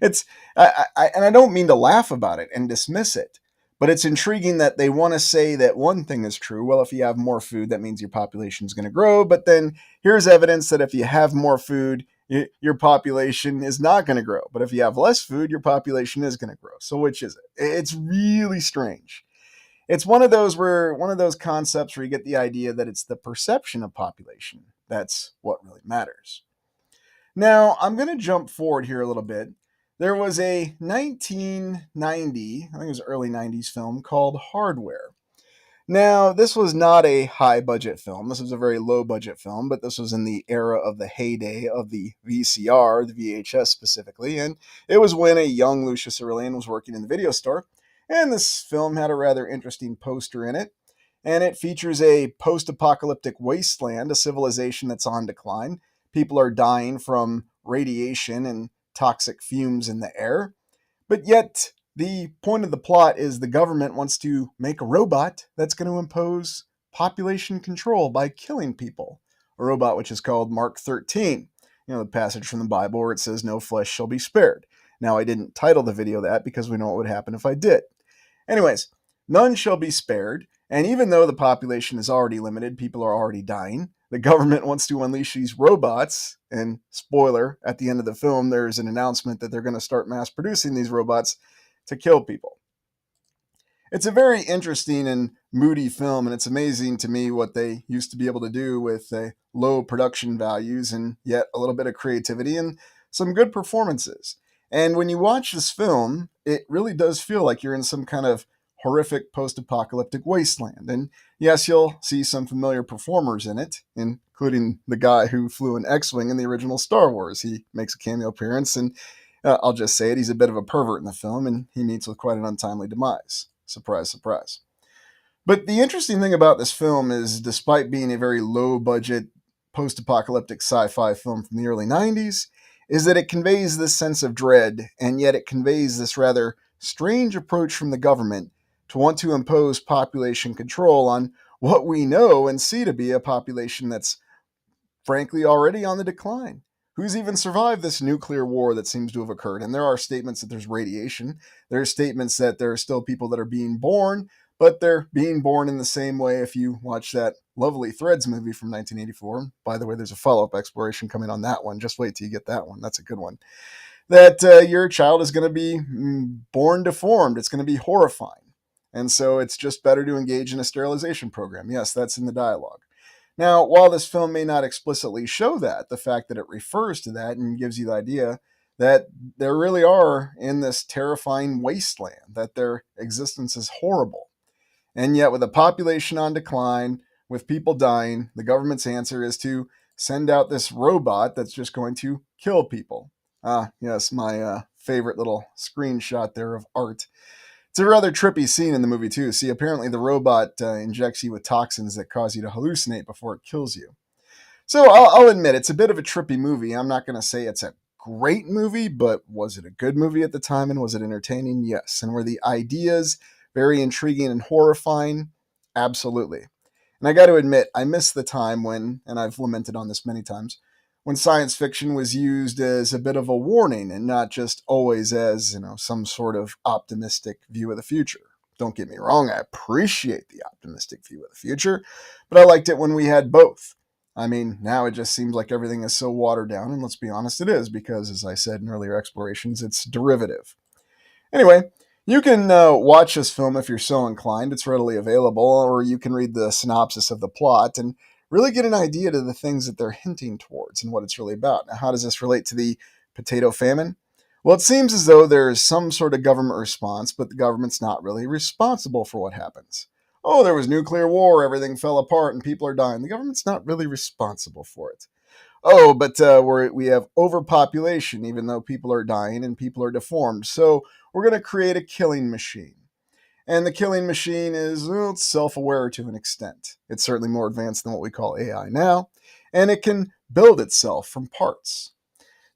it's and I don't mean to laugh about it and dismiss it, but it's intriguing that they want to say that one thing is true. Well, if you have more food, that means your population is going to grow. But then here's evidence that if you have more food, your population is not going to grow. But if you have less food, your population is going to grow. So which is it? It's really strange. It's one of those concepts where you get the idea that it's the perception of population that's what really matters. Now, I'm going to jump forward here a little bit. There was a 1990, I think it was early 90s film called Hardware. Now, this was not a high budget film. This was a very low budget film, but this was in the era of the heyday of the VCR, the VHS specifically, and it was when a young Lucius Aurelian was working in the video store, and this film had a rather interesting poster in it, and it features a post-apocalyptic wasteland, a civilization that's on decline. People are dying from radiation and toxic fumes in the air. But yet, the point of the plot is the government wants to make a robot that's going to impose population control by killing people. A robot which is called Mark 13. The passage from the Bible where it says, "No flesh shall be spared." Now, I didn't title the video that because we know what would happen if I did. Anyways, none shall be spared. And even though the population is already limited, people are already dying, the government wants to unleash these robots. And spoiler, at the end of the film, there's an announcement that they're going to start mass producing these robots to kill people. It's a very interesting and moody film, and it's amazing to me what they used to be able to do with low production values and yet a little bit of creativity and some good performances. And when you watch this film, it really does feel like you're in some kind of horrific post-apocalyptic wasteland. And yes, you'll see some familiar performers in it, including the guy who flew an X-Wing in the original Star Wars. He makes a cameo appearance, and I'll just say it, he's a bit of a pervert in the film, and he meets with quite an untimely demise. Surprise, surprise. But the interesting thing about this film is, despite being a very low-budget post-apocalyptic sci-fi film from the early 90s, is that it conveys this sense of dread, and yet it conveys this rather strange approach from the government to want to impose population control on what we know and see to be a population that's frankly already on the decline. Who's even survived this nuclear war that seems to have occurred? And there are statements that there's radiation. There are statements that there are still people that are being born, but they're being born in the same way. If you watch that lovely Threads movie from 1984, by the way, there's a follow-up exploration coming on that one. Just wait till you get that one. That's a good one. That your child is going to be born deformed. It's going to be horrifying. And so it's just better to engage in a sterilization program. Yes, that's in the dialogue. Now, while this film may not explicitly show that, the fact that it refers to that and gives you the idea that there really are in this terrifying wasteland, that their existence is horrible. And yet, with a population on decline, with people dying, the government's answer is to send out this robot that's just going to kill people. Ah, yes, my favorite little screenshot there of art. It's a rather trippy scene in the movie, too. See, apparently the robot injects you with toxins that cause you to hallucinate before it kills you. So I'll admit, it's a bit of a trippy movie. I'm not going to say it's a great movie, but was it a good movie at the time and was it entertaining? Yes. And were the ideas very intriguing and horrifying? Absolutely. And I got to admit, I miss the time when, and I've lamented on this many times, when science fiction was used as a bit of a warning and not just always as, some sort of optimistic view of the future. Don't get me wrong, I appreciate the optimistic view of the future, but I liked it when we had both. I mean, now it just seems like everything is so watered down, and let's be honest, it is, because as I said in earlier explorations, it's derivative. Anyway, you can watch this film if you're so inclined. It's readily available, or you can read the synopsis of the plot and really get an idea to the things that they're hinting towards and what it's really about. Now, how does this relate to the potato famine? Well, it seems as though there is some sort of government response, but the government's not really responsible for what happens. Oh, there was nuclear war, everything fell apart, and people are dying. The government's not really responsible for it. Oh, but we have overpopulation, even though people are dying and people are deformed. So we're going to create a killing machine. And the killing machine is, well, it's self-aware to an extent. It's certainly more advanced than what we call AI now, and it can build itself from parts.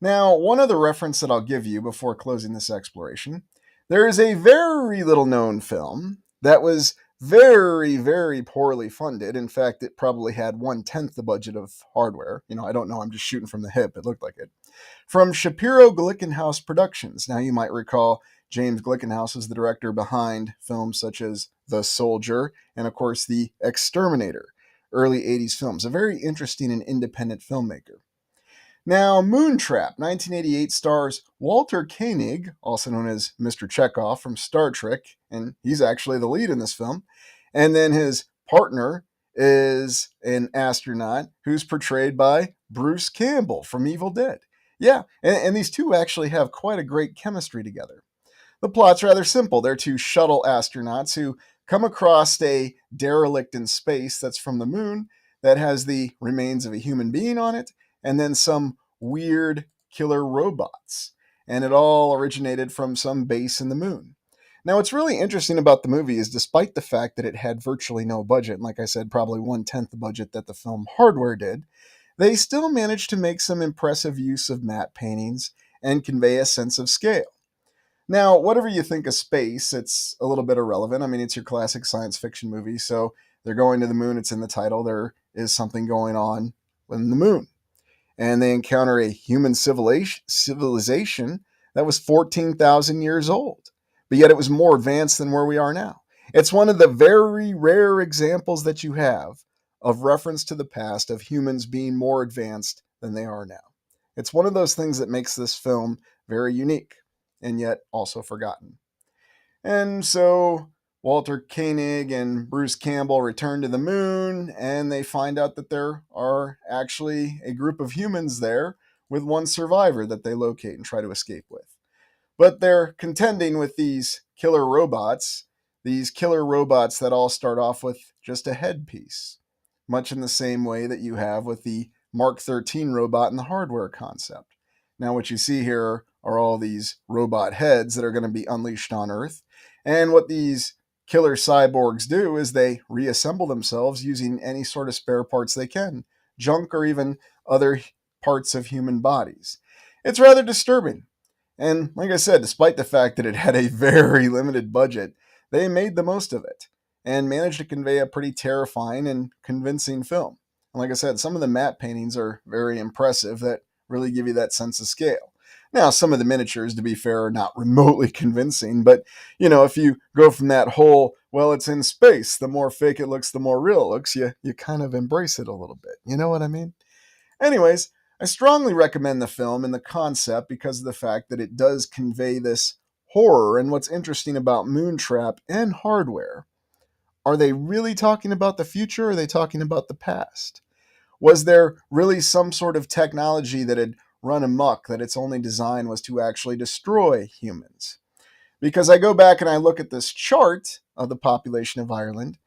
Now, one other reference that I'll give you before closing this exploration, there is a very little known film that was very, very poorly funded. In fact, it probably had 1/10 the budget of hardware. I don't know, I'm just shooting from the hip. It looked like it. From Shapiro Glickenhaus Productions. Now, you might recall James Glickenhaus is the director behind films such as The Soldier and, of course, The Exterminator, early 80s films. A very interesting and independent filmmaker. Now, Moontrap, 1988, stars Walter Koenig, also known as Mr. Chekhov from Star Trek, and he's actually the lead in this film. And then his partner is an astronaut who's portrayed by Bruce Campbell from Evil Dead. Yeah, and these two actually have quite a great chemistry together. The plot's rather simple. They're two shuttle astronauts who come across a derelict in space that's from the moon that has the remains of a human being on it, and then some weird killer robots. And it all originated from some base in the moon. Now, what's really interesting about the movie is despite the fact that it had virtually no budget, and like I said, probably 1/10 the budget that the film Hardware did, they still managed to make some impressive use of matte paintings and convey a sense of scale. Now, whatever you think of space, it's a little bit irrelevant. I mean, it's your classic science fiction movie, so they're going to the moon, it's in the title. There is something going on in the moon. And they encounter a human civilization that was 14,000 years old, but yet it was more advanced than where we are now. It's one of the very rare examples that you have of reference to the past of humans being more advanced than they are now. It's one of those things that makes this film very unique and yet also forgotten. And so Walter Koenig and Bruce Campbell return to the moon, and they find out that there are actually a group of humans there with one survivor that they locate and try to escape with. But they're contending with these killer robots that all start off with just a headpiece, much in the same way that you have with the Mark 13 robot in the hardware concept. Now, what you see here are all these robot heads that are going to be unleashed on Earth. And what these killer cyborgs do is they reassemble themselves using any sort of spare parts they can, junk or even other parts of human bodies. It's rather disturbing. And like I said, despite the fact that it had a very limited budget, they made the most of it and managed to convey a pretty terrifying and convincing film. And like I said, some of the matte paintings are very impressive that really give you that sense of scale. Now, some of the miniatures, to be fair, are not remotely convincing, but, if you go from that whole, well, it's in space, the more fake it looks, the more real it looks, you kind of embrace it a little bit. You know what I mean? Anyways, I strongly recommend the film and the concept because of the fact that it does convey this horror. And what's interesting about Moontrap and Hardware, are they really talking about the future or are they talking about the past? Was there really some sort of technology that had run amok that its only design was to actually destroy humans? Because I go back and I look at this chart of the population of Ireland.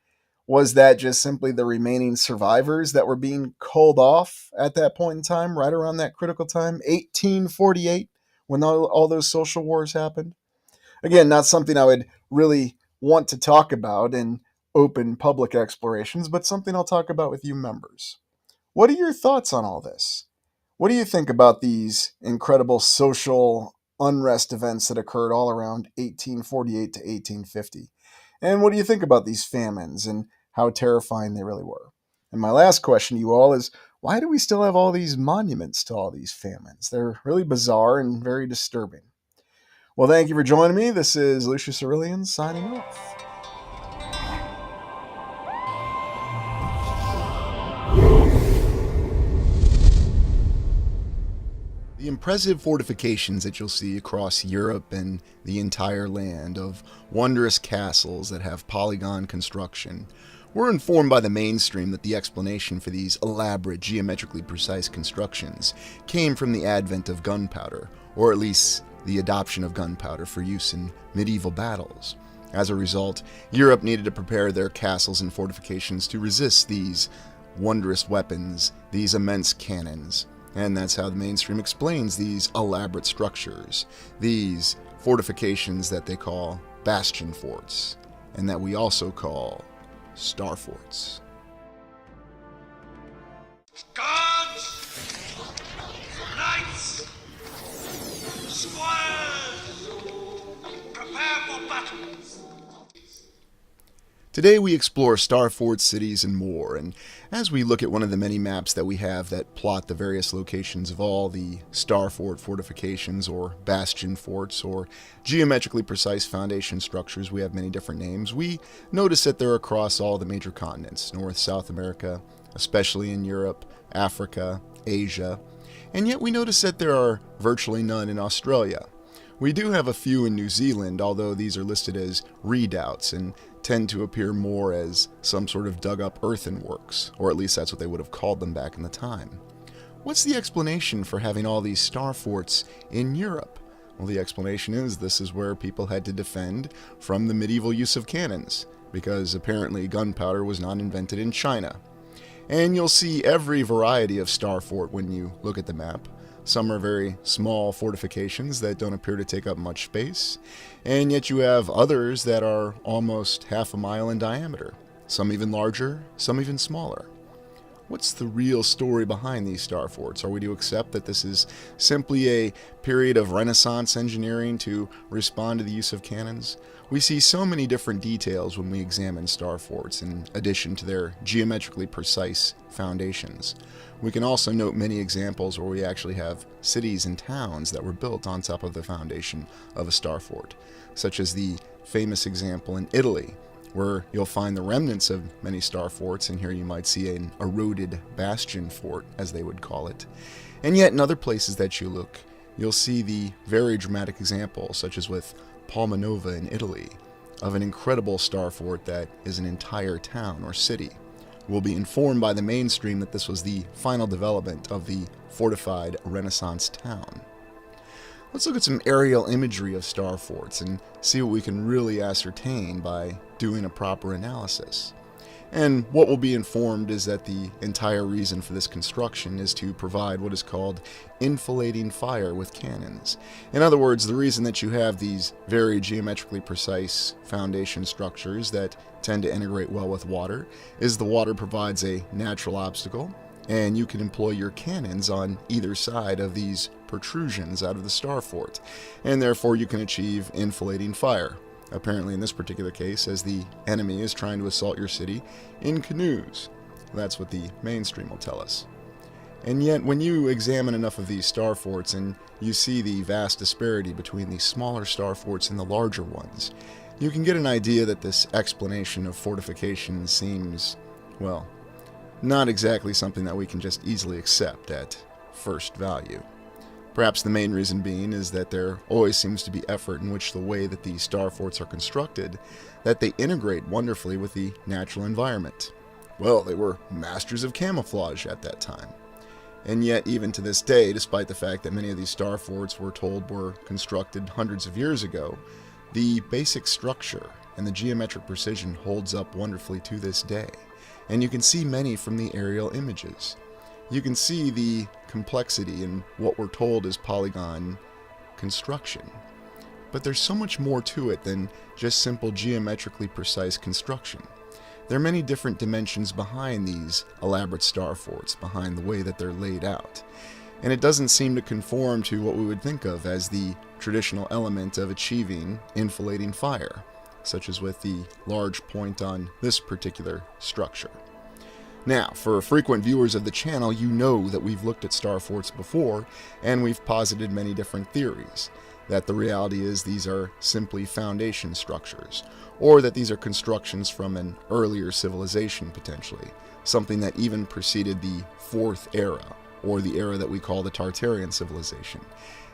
Was that just simply the remaining survivors that were being culled off at that point in time, right around that critical time, 1848, when all those social wars happened? Again, not something I would really want to talk about in open public explorations, but something I'll talk about with you members. What are your thoughts on all this? What do you think about these incredible social unrest events that occurred all around 1848 to 1850? And what do you think about these famines and how terrifying they really were? And my last question to you all is, why do we still have all these monuments to all these famines? They're really bizarre and very disturbing. Well, thank you for joining me. This is Lucius Aurelian signing off. The impressive fortifications that you'll see across Europe and the entire land of wondrous castles that have polygon construction were informed by the mainstream that the explanation for these elaborate, geometrically precise constructions came from the advent of gunpowder, or at least the adoption of gunpowder for use in medieval battles. As a result, Europe needed to prepare their castles and fortifications to resist these wondrous weapons, these immense cannons. And that's how the mainstream explains these elaborate structures, these fortifications that they call bastion forts, and that we also call star forts. Guards! Knights! Squires! Prepare for battle! Today we explore star forts, cities, and more, and as we look at one of the many maps that we have that plot the various locations of all the star fort fortifications, or bastion forts, or geometrically precise foundation structures, we have many different names, we notice that they're across all the major continents, North, South America, especially in Europe, Africa, Asia, and yet we notice that there are virtually none in Australia. We do have a few in New Zealand, although these are listed as redoubts and tend to appear more as some sort of dug-up earthenworks, or at least that's what they would have called them back in the time. What's the explanation for having all these star forts in Europe? Well, the explanation is this is where people had to defend from the medieval use of cannons, because apparently gunpowder was not invented in China. And you'll see every variety of star fort when you look at the map. Some are very small fortifications that don't appear to take up much space, and yet you have others that are almost half a mile in diameter, some even larger, some even smaller. What's the real story behind these star forts? Are we to accept that this is simply a period of Renaissance engineering to respond to the use of cannons? We see so many different details when we examine star forts, in addition to their geometrically precise foundations. We can also note many examples where we actually have cities and towns that were built on top of the foundation of a star fort, such as the famous example in Italy, where you'll find the remnants of many star forts, and here you might see an eroded bastion fort, as they would call it. And yet in other places that you look, you'll see the very dramatic example, such as with Palma Nova in Italy, of an incredible star fort that is an entire town or city. We'll be informed by the mainstream that this was the final development of the fortified Renaissance town. Let's look at some aerial imagery of star forts and see what we can really ascertain by doing a proper analysis. And what will be informed is that the entire reason for this construction is to provide what is called enfilading fire with cannons. In other words, the reason that you have these very geometrically precise foundation structures that tend to integrate well with water is the water provides a natural obstacle, and you can employ your cannons on either side of these protrusions out of the star fort, and therefore you can achieve enfilading fire. Apparently in this particular case, as the enemy is trying to assault your city in canoes. That's what the mainstream will tell us. And yet, when you examine enough of these star forts and you see the vast disparity between the smaller star forts and the larger ones, you can get an idea that this explanation of fortifications seems, well, not exactly something that we can just easily accept at first value. Perhaps the main reason being is that there always seems to be effort in which the way that these star forts are constructed, that they integrate wonderfully with the natural environment. Well, they were masters of camouflage at that time. And yet, even to this day, despite the fact that many of these star forts we're told were constructed hundreds of years ago, the basic structure and the geometric precision holds up wonderfully to this day, and you can see many from the aerial images. You can see the complexity in what we're told is polygon construction. But there's so much more to it than just simple geometrically precise construction. There are many different dimensions behind these elaborate star forts, behind the way that they're laid out. And it doesn't seem to conform to what we would think of as the traditional element of achieving enfilading fire, such as with the large point on this particular structure. Now, for frequent viewers of the channel, you know that we've looked at star forts before, and we've posited many different theories. That the reality is these are simply foundation structures, or that these are constructions from an earlier civilization potentially, something that even preceded the Fourth Era, or the era that we call the Tartarian civilization,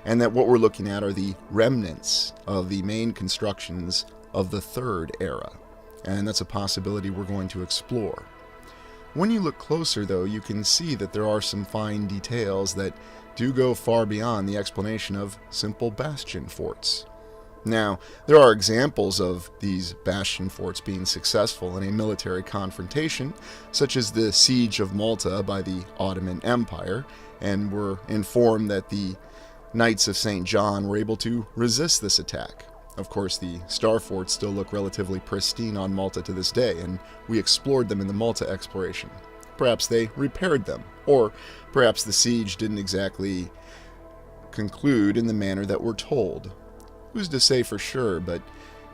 and that what we're looking at are the remnants of the main constructions of the Third Era, and that's a possibility we're going to explore. When you look closer, though, you can see that there are some fine details that do go far beyond the explanation of simple bastion forts. Now, there are examples of these bastion forts being successful in a military confrontation, such as the siege of Malta by the Ottoman Empire, and we're informed that the Knights of St. John were able to resist this attack. Of course, the star forts still look relatively pristine on Malta to this day, and we explored them in the Malta exploration. Perhaps they repaired them, or perhaps the siege didn't exactly conclude in the manner that we're told. Who's to say for sure, but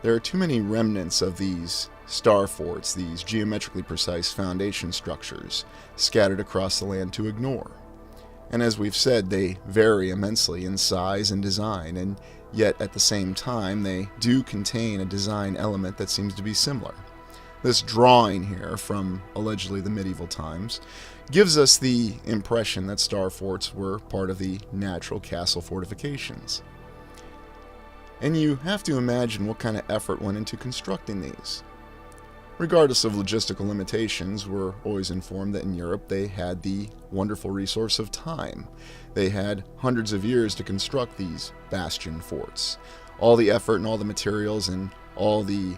there are too many remnants of these star forts, these geometrically precise foundation structures, scattered across the land to ignore. And as we've said, they vary immensely in size and design, and yet at the same time they do contain a design element that seems to be similar. This drawing here from allegedly the medieval times gives us the impression that star forts were part of the natural castle fortifications. And you have to imagine what kind of effort went into constructing these. Regardless of logistical limitations, we're always informed that in Europe they had the wonderful resource of time. They had hundreds of years to construct these bastion forts. All the effort and all the materials and all the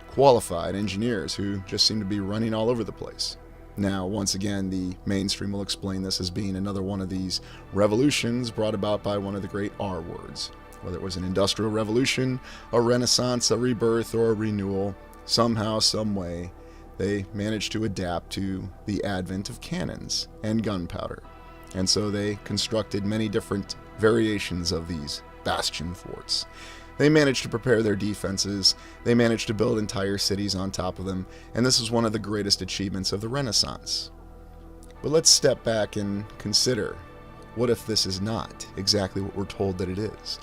qualified engineers who just seem to be running all over the place. Now, once again, the mainstream will explain this as being another one of these revolutions brought about by one of the great R words. Whether it was an industrial revolution, a renaissance, a rebirth, or a renewal, somehow, some way, they managed to adapt to the advent of cannons and gunpowder. And so they constructed many different variations of these bastion forts. They managed to prepare their defenses, they managed to build entire cities on top of them, and this is one of the greatest achievements of the Renaissance. But let's step back and consider, what if this is not exactly what we're told that it is?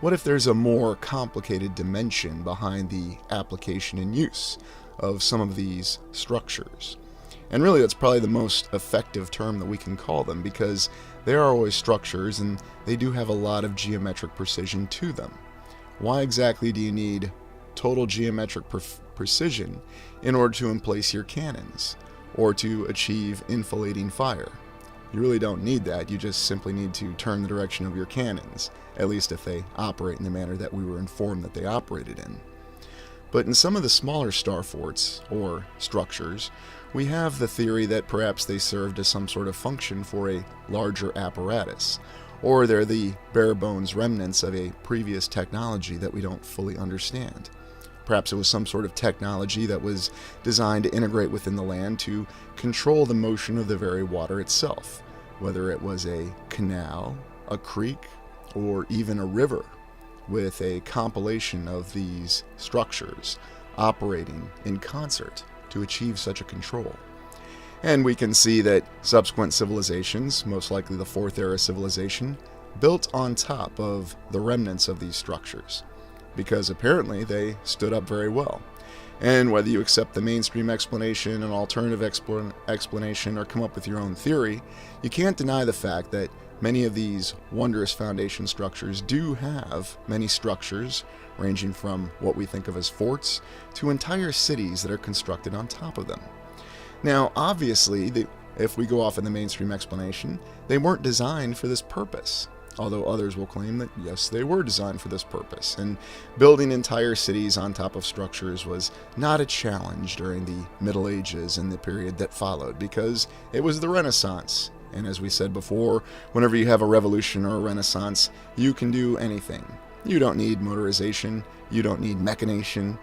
What if there's a more complicated dimension behind the application and use of some of these structures? And really, that's probably the most effective term that we can call them, because they are always structures and they do have a lot of geometric precision to them. Why exactly do you need total geometric precision in order to emplace your cannons or to achieve enfilading fire? You really don't need that. You just simply need to turn the direction of your cannons, at least if they operate in the manner that we were informed that they operated in. But in some of the smaller star forts, or structures, we have the theory that perhaps they served as some sort of function for a larger apparatus, or they're the bare-bones remnants of a previous technology that we don't fully understand. Perhaps it was some sort of technology that was designed to integrate within the land to control the motion of the very water itself, whether it was a canal, a creek, or even a river, with a compilation of these structures operating in concert to achieve such a control. And we can see that subsequent civilizations, most likely the Fourth Era civilization, built on top of the remnants of these structures, because apparently they stood up very well. And whether you accept the mainstream explanation, an alternative explanation, or come up with your own theory, you can't deny the fact that many of these wondrous foundation structures do have many structures, ranging from what we think of as forts to entire cities that are constructed on top of them. Now, obviously, if we go off in the mainstream explanation, they weren't designed for this purpose. although others will claim that yes, they were designed for this purpose, and building entire cities on top of structures was not a challenge during the Middle Ages and the period that followed, because it was the Renaissance. And as we said before, whenever you have a revolution or a renaissance, you can do anything. You don't need motorization, you don't need mechanization,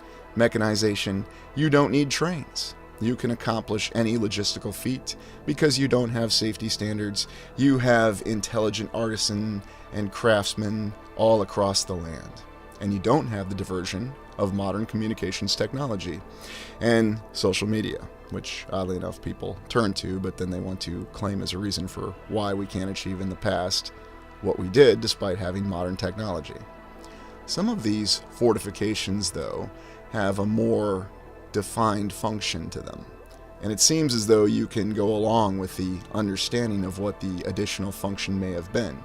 you don't need trains. You can accomplish any logistical feat because you don't have safety standards. You have intelligent artisan and craftsmen all across the land. And you don't have the diversion of modern communications technology and social media, which oddly enough people turn to, but then they want to claim as a reason for why we can't achieve in the past what we did despite having modern technology. Some of these fortifications, though, have a more defined function to them, and it seems as though you can go along with the understanding of what the additional function may have been.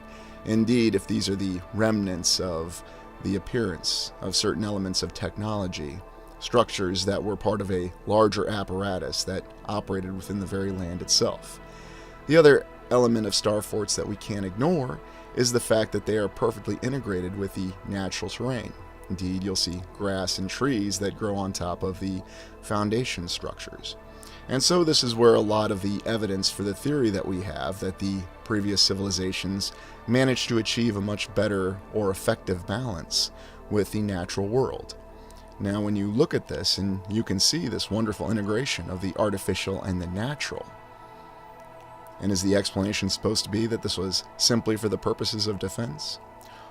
Indeed, if these are the remnants of the appearance of certain elements of technology, structures that were part of a larger apparatus that operated within the very land itself. The other element of star forts that we can't ignore is the fact that they are perfectly integrated with the natural terrain. Indeed, you'll see grass and trees that grow on top of the foundation structures. And so this is where a lot of the evidence for the theory that we have that the previous civilizations managed to achieve a much better or effective balance with the natural world. Now, when you look at this, and you can see this wonderful integration of the artificial and the natural, and is the explanation supposed to be that this was simply for the purposes of defense?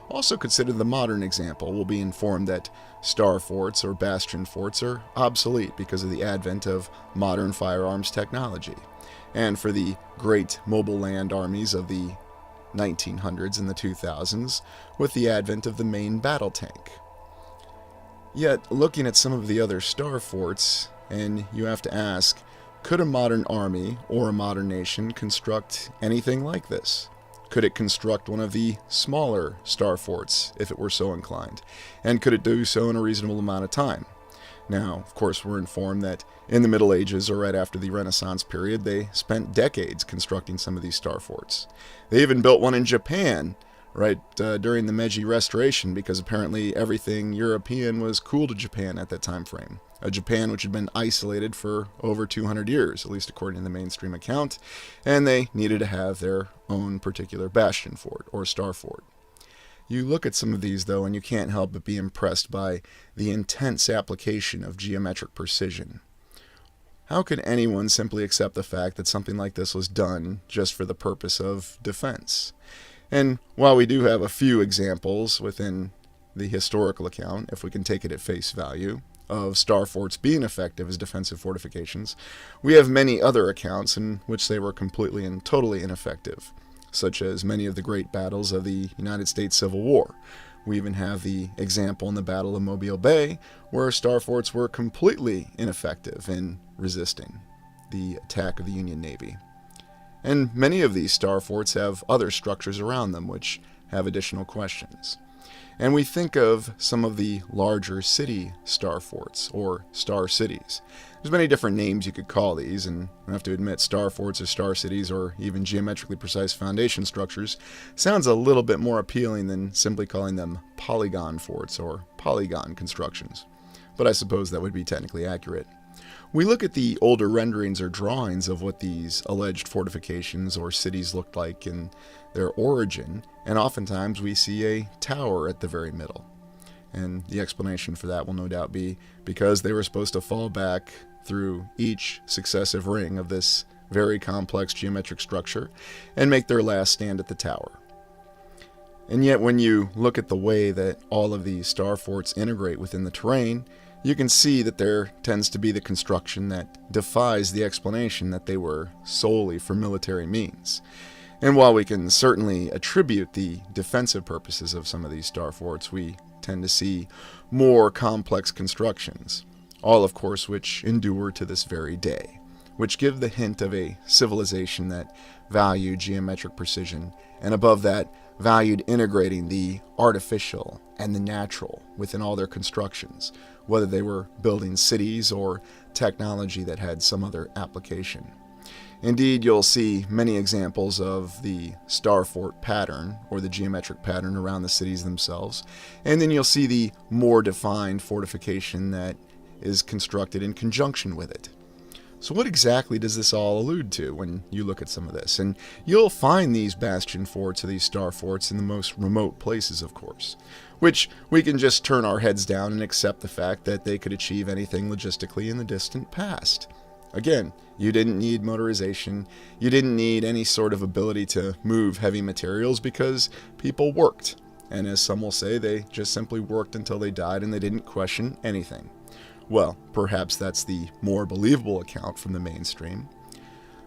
Also consider the modern example. We'll be informed that star forts or bastion forts are obsolete because of the advent of modern firearms technology, and for the great mobile land armies of the 1900s and the 2000s with the advent of the main battle tank. Yet, looking at some of the other star forts, and you have to ask, could a modern army or a modern nation construct anything like this? Could it construct one of the smaller star forts if it were so inclined? And could it do so in a reasonable amount of time? Now, of course, we're informed that in the Middle Ages or right after the Renaissance period, they spent decades constructing some of these star forts. They even built one in Japan right during the Meiji Restoration, because apparently everything European was cool to Japan at that time frame. A Japan which had been isolated for over 200 years, at least according to the mainstream account, and they needed to have their own particular bastion fort or star fort. You look at some of these, though, and you can't help but be impressed by the intense application of geometric precision. How could anyone simply accept the fact that something like this was done just for the purpose of defense? And while we do have a few examples within the historical account, if we can take it at face value, of star forts being effective as defensive fortifications, we have many other accounts in which they were completely and totally ineffective, such as many of the great battles of the United States Civil War. We even have the example in the Battle of Mobile Bay, where star forts were completely ineffective in resisting the attack of the Union Navy. And many of these star forts have other structures around them which have additional questions. And we think of some of the larger city star forts, or star cities. There's many different names you could call these, and I have to admit star forts or star cities or even geometrically precise foundation structures sounds a little bit more appealing than simply calling them polygon forts or polygon constructions. But I suppose that would be technically accurate. We look at the older renderings or drawings of what these alleged fortifications or cities looked like in their origin, and oftentimes we see a tower at the very middle. And the explanation for that will no doubt be because they were supposed to fall back through each successive ring of this very complex geometric structure and make their last stand at the tower. And yet when you look at the way that all of these star forts integrate within the terrain, you can see that there tends to be the construction that defies the explanation that they were solely for military means. And while we can certainly attribute the defensive purposes of some of these star forts, we tend to see more complex constructions, all of course which endure to this very day, which give the hint of a civilization that valued geometric precision, and above that, valued integrating the artificial and the natural within all their constructions, whether they were building cities or technology that had some other application. Indeed, you'll see many examples of the star fort pattern, or the geometric pattern around the cities themselves, and then you'll see the more defined fortification that is constructed in conjunction with it. So what exactly does this all allude to when you look at some of this? And you'll find these bastion forts or these star forts in the most remote places, of course, which we can just turn our heads down and accept the fact that they could achieve anything logistically in the distant past. Again, you didn't need motorization, you didn't need any sort of ability to move heavy materials because people worked. And as some will say, they just simply worked until they died and they didn't question anything. Well, perhaps that's the more believable account from the mainstream.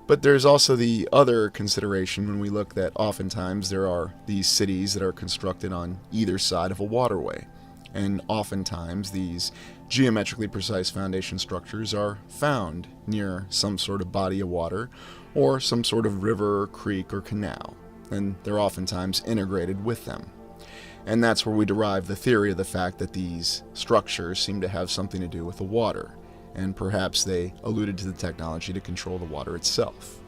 But there's also the other consideration when we look that oftentimes there are these cities that are constructed on either side of a waterway. And oftentimes these geometrically precise foundation structures are found near some sort of body of water or some sort of river or creek or canal. And they're oftentimes integrated with them. And that's where we derive the theory of the fact that these structures seem to have something to do with the water, and perhaps they alluded to the technology to control the water itself.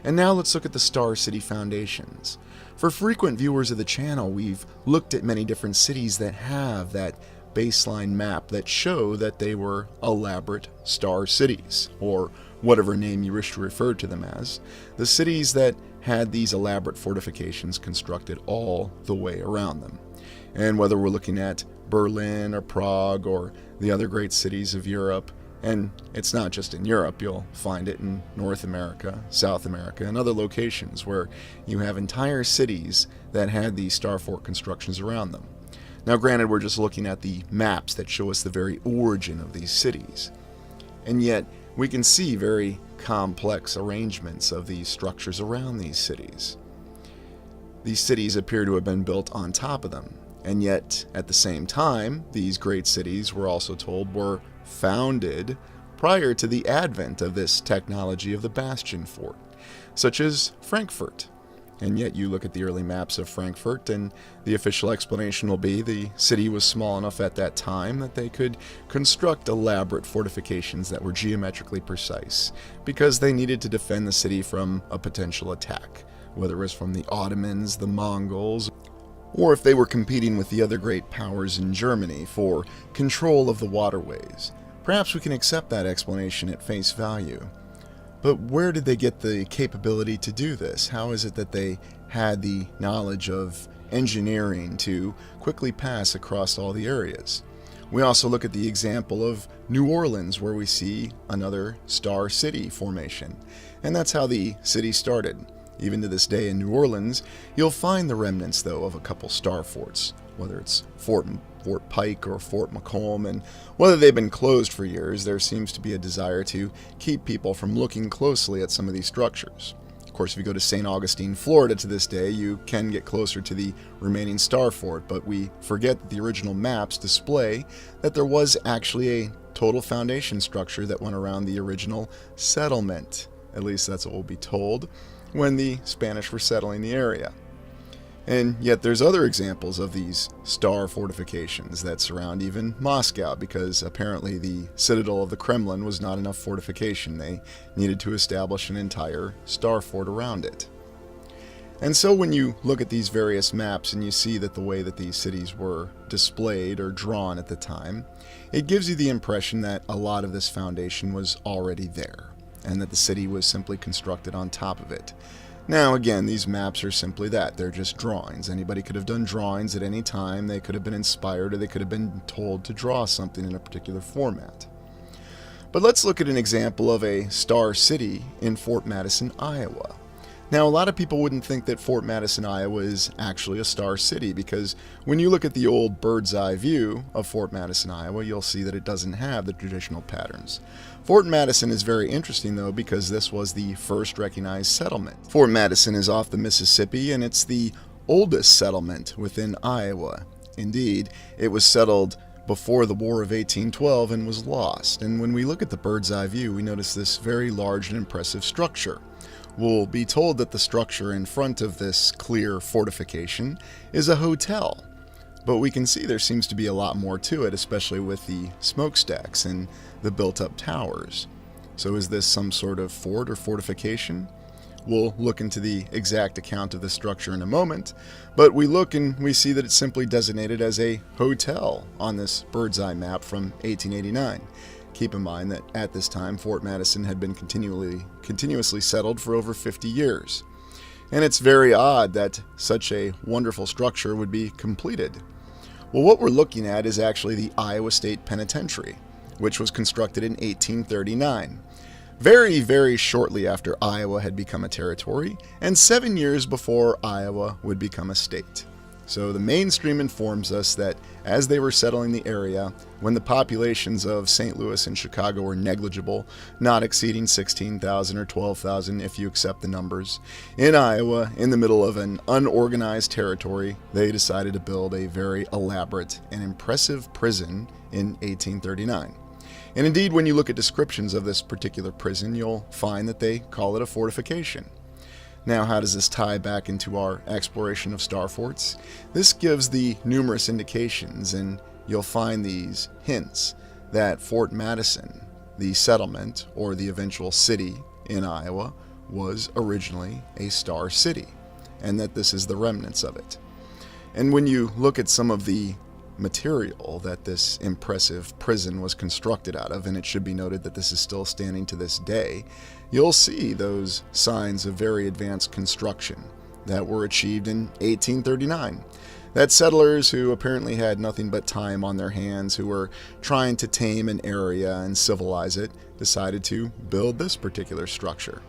And now let's look at the Star City foundations. For frequent viewers of the channel, we've looked at many different cities that have that baseline map that show that they were elaborate star cities, or whatever name you wish to refer to them as, the cities that had these elaborate fortifications constructed all the way around them. And whether we're looking at Berlin or Prague or the other great cities of Europe, and it's not just in Europe, you'll find it in North America, South America, and other locations where you have entire cities that had these star fort constructions around them. Now granted, we're just looking at the maps that show us the very origin of these cities. And yet, we can see very complex arrangements of these structures around these cities. These cities appear to have been built on top of them, and yet, at the same time, these great cities, we're also told, were founded prior to the advent of this technology of the bastion fort, such as Frankfurt. And yet you look at the early maps of Frankfurt, and the official explanation will be the city was small enough at that time that they could construct elaborate fortifications that were geometrically precise, because they needed to defend the city from a potential attack, whether it was from the Ottomans, the Mongols, or if they were competing with the other great powers in Germany for control of the waterways. Perhaps we can accept that explanation at face value. But where did they get the capability to do this? How is it that they had the knowledge of engineering to quickly pass across all the areas? We also look at the example of New Orleans, where we see another star city formation. And that's how the city started. Even to this day in New Orleans, you'll find the remnants, though, of a couple star forts, whether it's Fort Pike or Fort Macomb, and whether they've been closed for years, there seems to be a desire to keep people from looking closely at some of these structures. Of course, if you go to St. Augustine, Florida to this day, you can get closer to the remaining star fort, but we forget that the original maps display that there was actually a total foundation structure that went around the original settlement. At least that's what we'll be told when the Spanish were settling the area. And yet there's other examples of these star fortifications that surround even Moscow, because apparently the citadel of the Kremlin was not enough fortification. They needed to establish an entire star fort around it. And so when you look at these various maps and you see that the way that these cities were displayed or drawn at the time, it gives you the impression that a lot of this foundation was already there, and that the city was simply constructed on top of it. Now, again, these maps are simply that. They're just drawings. Anybody could have done drawings at any time. They could have been inspired, or they could have been told to draw something in a particular format. But let's look at an example of a star city in Fort Madison, Iowa. Now, a lot of people wouldn't think that Fort Madison, Iowa is actually a star city, because when you look at the old bird's eye view of Fort Madison, Iowa, you'll see that it doesn't have the traditional patterns. Fort Madison is very interesting, though, because this was the first recognized settlement. Fort Madison is off the Mississippi, and it's the oldest settlement within Iowa. Indeed, it was settled before the War of 1812 and was lost. And when we look at the bird's eye view, we notice this very large and impressive structure. We'll be told that the structure in front of this clear fortification is a hotel. But we can see there seems to be a lot more to it, especially with the smokestacks and the built-up towers. So is this some sort of fort or fortification? We'll look into the exact account of this structure in a moment, but we look and we see that it's simply designated as a hotel on this bird's eye map from 1889. Keep in mind that at this time, Fort Madison had been continuously settled for over 50 years. And it's very odd that such a wonderful structure would be completed. Well, what we're looking at is actually the Iowa State Penitentiary, which was constructed in 1839. Very, very shortly after Iowa had become a territory, and 7 years before Iowa would become a state. So the mainstream informs us that as they were settling the area, when the populations of St. Louis and Chicago were negligible, not exceeding 16,000 or 12,000 if you accept the numbers, in Iowa, in the middle of an unorganized territory, they decided to build a very elaborate and impressive prison in 1839. And indeed, when you look at descriptions of this particular prison, you'll find that they call it a fortification. Now, how does this tie back into our exploration of star forts? This gives the numerous indications, and you'll find these hints that Fort Madison, the settlement or the eventual city in Iowa, was originally a star city, and that this is the remnants of it. And when you look at some of the material that this impressive prison was constructed out of, and it should be noted that this is still standing to this day, you'll see those signs of very advanced construction that were achieved in 1839. That settlers who apparently had nothing but time on their hands, who were trying to tame an area and civilize it, decided to build this particular structure.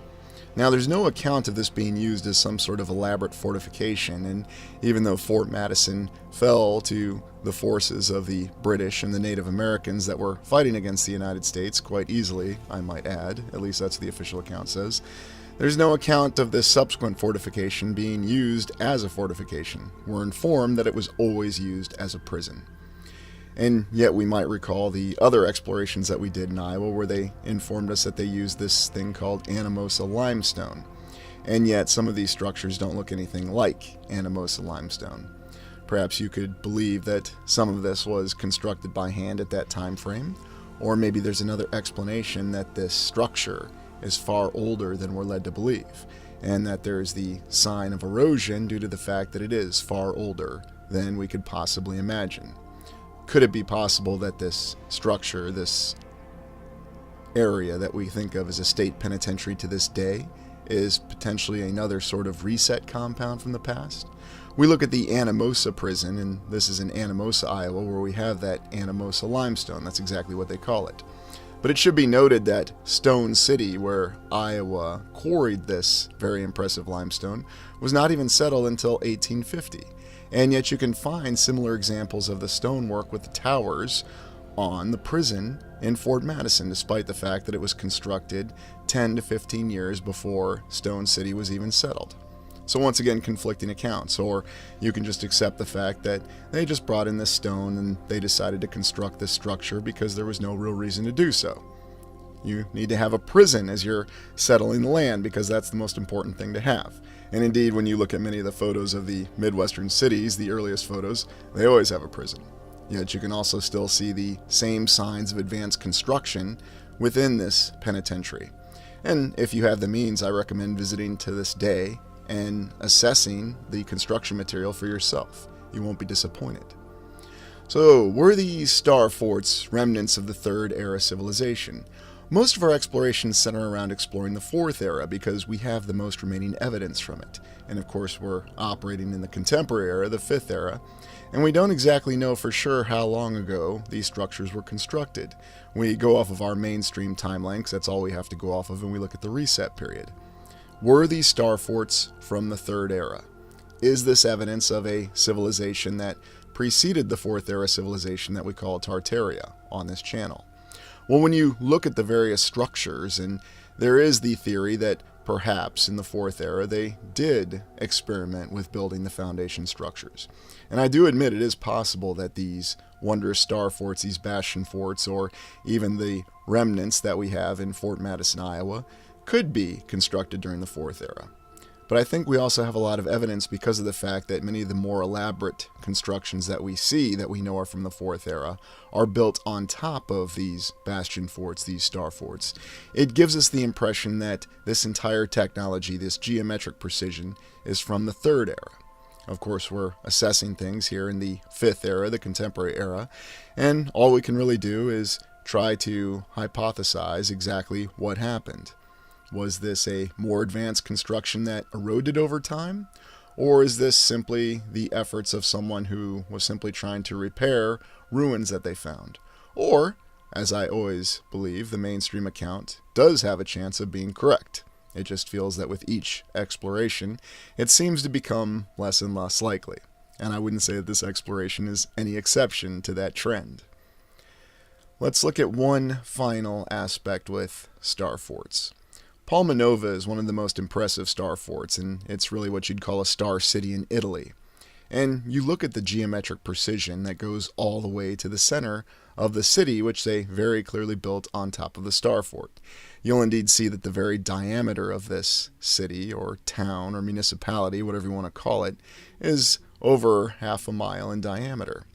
Now, there's no account of this being used as some sort of elaborate fortification, and even though Fort Madison fell to the forces of the British and the Native Americans that were fighting against the United States quite easily, I might add, at least that's what the official account says, there's no account of this subsequent fortification being used as a fortification. We're informed that it was always used as a prison. And yet we might recall the other explorations that we did in Iowa where they informed us that they used this thing called Anamosa limestone. And yet some of these structures don't look anything like Anamosa limestone. Perhaps you could believe that some of this was constructed by hand at that time frame, or maybe there's another explanation that this structure is far older than we're led to believe, and that there's the sign of erosion due to the fact that it is far older than we could possibly imagine. Could it be possible that this structure, this area that we think of as a state penitentiary to this day, is potentially another sort of reset compound from the past? We look at the Anamosa prison, and this is in Anamosa, Iowa, where we have that Anamosa limestone. That's exactly what they call it. But it should be noted that Stone City, where Iowa quarried this very impressive limestone, was not even settled until 1850. And yet you can find similar examples of the stonework with the towers on the prison in Fort Madison, despite the fact that it was constructed 10 to 15 years before Stone City was even settled. So once again, conflicting accounts, or you can just accept the fact that they just brought in this stone and they decided to construct this structure because there was no real reason to do so. You need to have a prison as you're settling the land because that's the most important thing to have. And indeed, when you look at many of the photos of the Midwestern cities, the earliest photos, they always have a prison. Yet you can also still see the same signs of advanced construction within this penitentiary. And if you have the means, I recommend visiting to this day and assessing the construction material for yourself. You won't be disappointed. So, were these star forts remnants of the Third Era civilization? Most of our explorations center around exploring the Fourth Era because we have the most remaining evidence from it. And of course, we're operating in the contemporary era, the Fifth Era, and we don't exactly know for sure how long ago these structures were constructed. We go off of our mainstream timeline because that's all we have to go off of, and we look at the reset period. Were these star forts from the Third Era? Is this evidence of a civilization that preceded the Fourth Era civilization that we call Tartaria on this channel? Well, when you look at the various structures, and there is the theory that perhaps in the Fourth Era they did experiment with building the foundation structures. And I do admit it is possible that these wondrous star forts, these bastion forts, or even the remnants that we have in Fort Madison, Iowa, could be constructed during the Fourth Era. But I think we also have a lot of evidence because of the fact that many of the more elaborate constructions that we see, that we know are from the Fourth Era, are built on top of these bastion forts, these star forts. It gives us the impression that this entire technology, this geometric precision, is from the Third Era. Of course, we're assessing things here in the Fifth Era, the contemporary era, and all we can really do is try to hypothesize exactly what happened. Was this a more advanced construction that eroded over time? Or is this simply the efforts of someone who was simply trying to repair ruins that they found? Or, as I always believe, the mainstream account does have a chance of being correct. It just feels that with each exploration, it seems to become less and less likely. And I wouldn't say that this exploration is any exception to that trend. Let's look at one final aspect with star forts. Palma Nova is one of the most impressive star forts, and it's really what you'd call a star city in Italy. And you look at the geometric precision that goes all the way to the center of the city, which they very clearly built on top of the star fort. You'll indeed see that the very diameter of this city, or town, or municipality, whatever you want to call it, is over half a mile in diameter.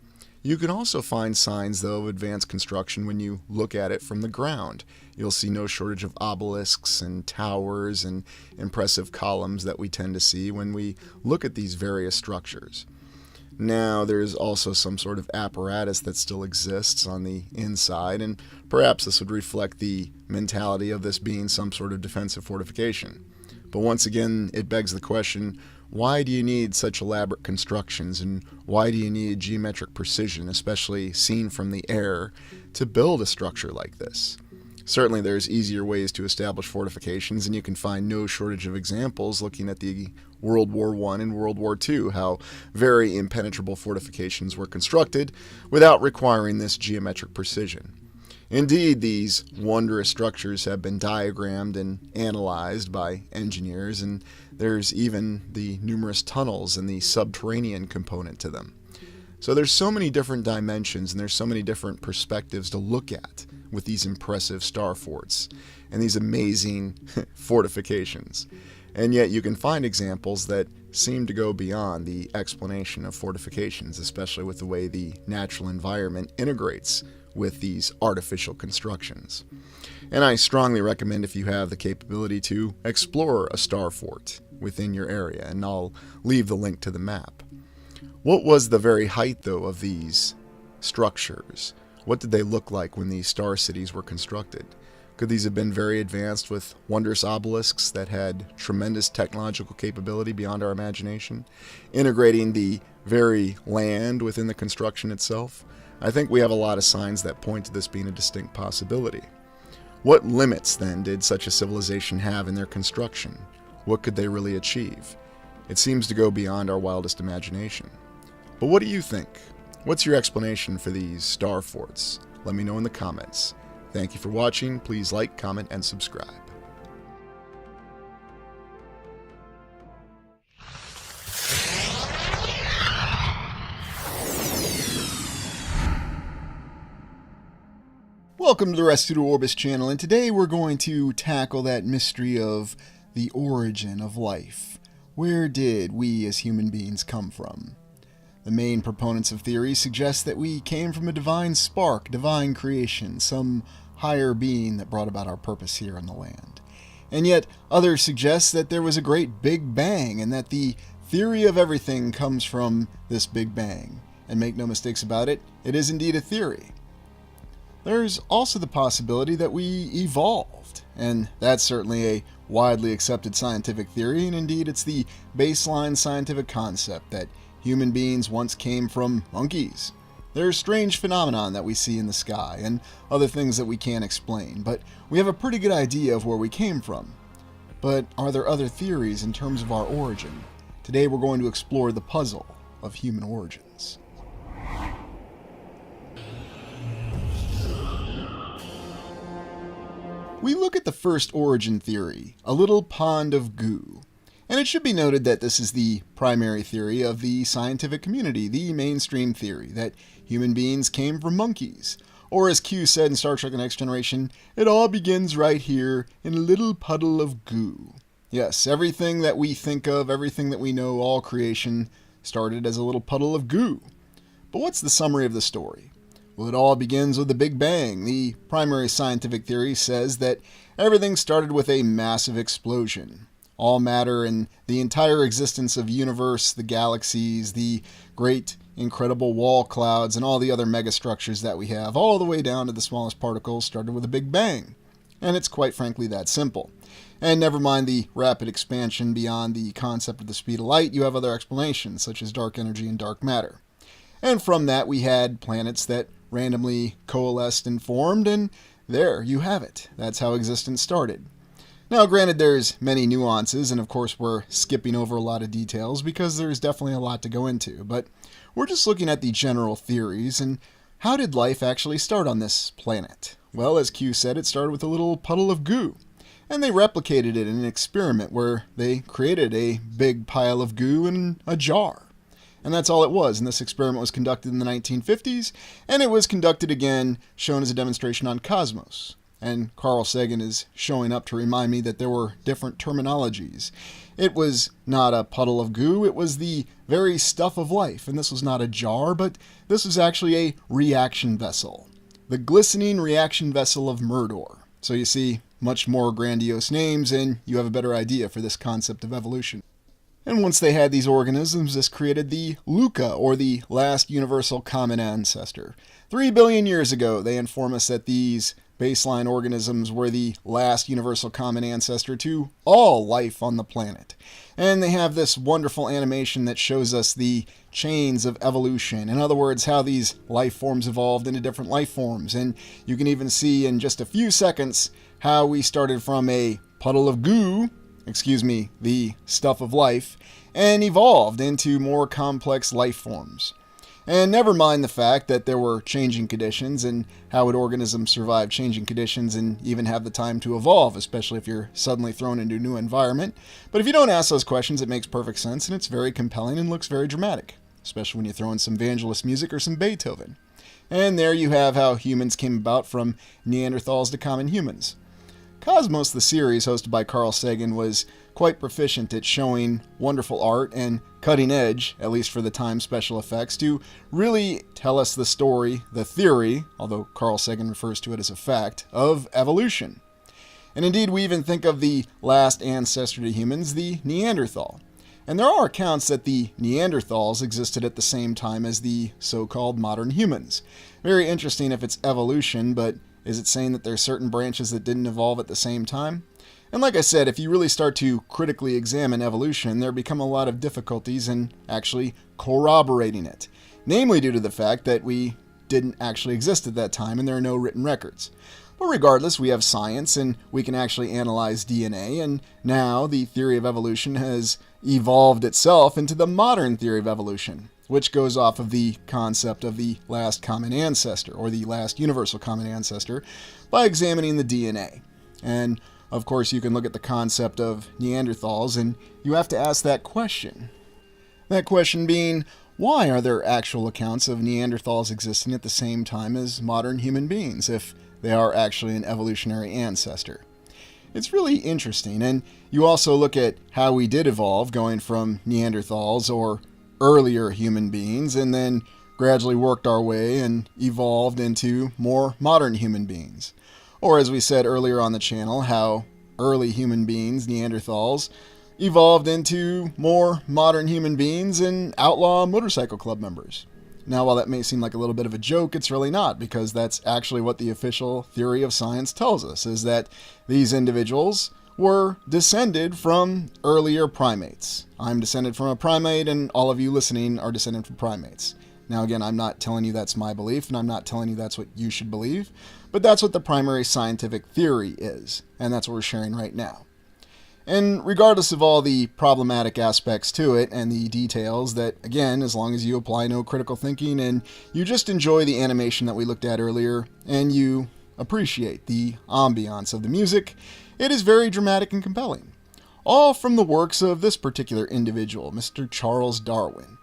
You can also find signs, though, of advanced construction when you look at it from the ground. You'll see no shortage of obelisks and towers and impressive columns that we tend to see when we look at these various structures. Now, there's also some sort of apparatus that still exists on the inside, and perhaps this would reflect the mentality of this being some sort of defensive fortification. But once again, it begs the question, why do you need such elaborate constructions, and why do you need geometric precision, especially seen from the air, to build a structure like this? Certainly there's easier ways to establish fortifications, and you can find no shortage of examples looking at the World War I and World War II, how very impenetrable fortifications were constructed without requiring this geometric precision. Indeed, these wondrous structures have been diagrammed and analyzed by engineers, and there's even the numerous tunnels and the subterranean component to them. So there's so many different dimensions, and there's so many different perspectives to look at with these impressive star forts and these amazing fortifications. And yet you can find examples that seem to go beyond the explanation of fortifications, especially with the way the natural environment integrates with these artificial constructions. And I strongly recommend, if you have the capability, to explore a star fort within your area, and I'll leave the link to the map. What was the very height, though, of these structures? What did they look like when these star cities were constructed? Could these have been very advanced with wondrous obelisks that had tremendous technological capability beyond our imagination, integrating the very land within the construction itself? I think we have a lot of signs that point to this being a distinct possibility. What limits, then, did such a civilization have in their construction? What could they really achieve? It seems to go beyond our wildest imagination. But what do you think? What's your explanation for these star forts? Let me know in the comments. Thank you for watching. Please like, comment, and subscribe. Welcome to the Restudo Orbis channel, and today we're going to tackle that mystery of the origin of life. Where did we as human beings come from? The main proponents of theory suggest that we came from a divine spark, divine creation, some higher being that brought about our purpose here on the land. And yet others suggest that there was a great Big Bang, and that the theory of everything comes from this Big Bang. And make no mistakes about it, it is indeed a theory. There's also the possibility that we evolved, and that's certainly a widely accepted scientific theory, and indeed it's the baseline scientific concept that human beings once came from monkeys. There's strange phenomenon that we see in the sky, and other things that we can't explain, but we have a pretty good idea of where we came from. But are there other theories in terms of our origin? Today we're going to explore the puzzle of human origins. We look at the first origin theory, a little pond of goo. And it should be noted that this is the primary theory of the scientific community, the mainstream theory, that human beings came from monkeys. Or as Q said in Star Trek The Next Generation, it all begins right here in a little puddle of goo. Yes, everything that we think of, everything that we know, all creation started as a little puddle of goo. But what's the summary of the story? Well, it all begins with the Big Bang. The primary scientific theory says that everything started with a massive explosion. All matter and the entire existence of the universe, the galaxies, the great incredible wall clouds, and all the other megastructures that we have, all the way down to the smallest particles, started with a Big Bang. And it's quite frankly that simple. And never mind the rapid expansion beyond the concept of the speed of light, you have other explanations, such as dark energy and dark matter. And from that, we had planets that randomly coalesced and formed, and there you have it. That's how existence started. Now, granted, there's many nuances, and of course we're skipping over a lot of details because there's definitely a lot to go into, but we're just looking at the general theories, and how did life actually start on this planet? Well, as Q said, it started with a little puddle of goo, and they replicated it in an experiment where they created a big pile of goo in a jar. And that's all it was, and this experiment was conducted in the 1950s, and it was conducted again, shown as a demonstration on Cosmos. And Carl Sagan is showing up to remind me that there were different terminologies. It was not a puddle of goo, it was the very stuff of life, and this was not a jar, but this was actually a reaction vessel. The glistening reaction vessel of Murdor. So you see, much more grandiose names, and you have a better idea for this concept of evolution. And once they had these organisms, this created the Luca, or the last universal common ancestor. 3 billion years ago, they inform us that these baseline organisms were the last universal common ancestor to all life on the planet. And they have this wonderful animation that shows us the chains of evolution. In other words, how these life forms evolved into different life forms. And you can even see in just a few seconds how we started from a puddle of goo, the stuff of life, and evolved into more complex life forms. And never mind the fact that there were changing conditions and how would organisms survive changing conditions and even have the time to evolve, especially if you're suddenly thrown into a new environment. But if you don't ask those questions, it makes perfect sense and it's very compelling and looks very dramatic, especially when you throw in some Vangelis music or some Beethoven. And there you have how humans came about from Neanderthals to common humans. Cosmos, the series hosted by Carl Sagan, was quite proficient at showing wonderful art and cutting edge, at least for the time, special effects to really tell us the story, the theory, although Carl Sagan refers to it as a fact, of evolution. And indeed, we even think of the last ancestor to humans, the Neanderthal. And there are accounts that the Neanderthals existed at the same time as the so-called modern humans. Very interesting if it's evolution, but is it saying that there are certain branches that didn't evolve at the same time? And like I said, if you really start to critically examine evolution, there become a lot of difficulties in actually corroborating it. Namely due to the fact that we didn't actually exist at that time and there are no written records. But regardless, we have science and we can actually analyze DNA, and now the theory of evolution has evolved itself into the modern theory of evolution, which goes off of the concept of the last common ancestor, or the last universal common ancestor, by examining the DNA. And of course, you can look at the concept of Neanderthals, and you have to ask that question. That question being, why are there actual accounts of Neanderthals existing at the same time as modern human beings, if they are actually an evolutionary ancestor? It's really interesting, and you also look at how we did evolve, going from Neanderthals, or earlier human beings, and then gradually worked our way and evolved into more modern human beings. Or as we said earlier on the channel, how early human beings, Neanderthals, evolved into more modern human beings and outlaw motorcycle club members. Now, while that may seem like a little bit of a joke, it's really not, because that's actually what the official theory of science tells us, is that these individuals were descended from earlier primates. I'm descended from a primate, and all of you listening are descended from primates. Now again, I'm not telling you that's my belief, and I'm not telling you that's what you should believe, but that's what the primary scientific theory is, and that's what we're sharing right now. And regardless of all the problematic aspects to it and the details that, again, as long as you apply no critical thinking and you just enjoy the animation that we looked at earlier and you appreciate the ambiance of the music, it is very dramatic and compelling. All from the works of this particular individual, Mr. Charles Darwin.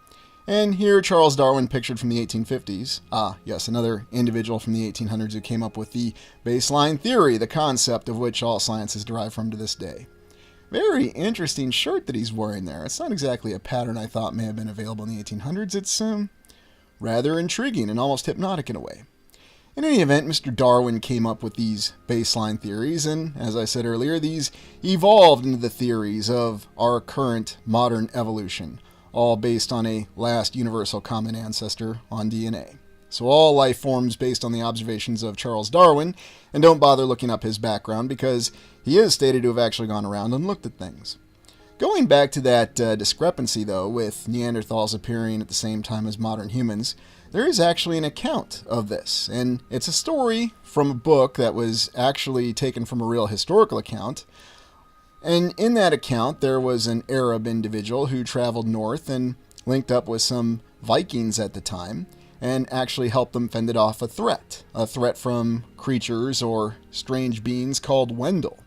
And here Charles Darwin pictured from the 1850s. Yes, another individual from the 1800s who came up with the baseline theory, the concept of which all science is derived from to this day. Very interesting shirt that he's wearing there. It's not exactly a pattern I thought may have been available in the 1800s. It's rather intriguing and almost hypnotic in a way. In any event, Mr. Darwin came up with these baseline theories, and as I said earlier, these evolved into the theories of our current modern evolution, all based on a last universal common ancestor on DNA. So all life forms based on the observations of Charles Darwin, and don't bother looking up his background because he is stated to have actually gone around and looked at things. Going back to that discrepancy, though, with Neanderthals appearing at the same time as modern humans, there is actually an account of this, and it's a story from a book that was actually taken from a real historical account. And in that account, there was an Arab individual who traveled north and linked up with some Vikings at the time, and actually helped them fend off a threat from creatures or strange beings called Wendell.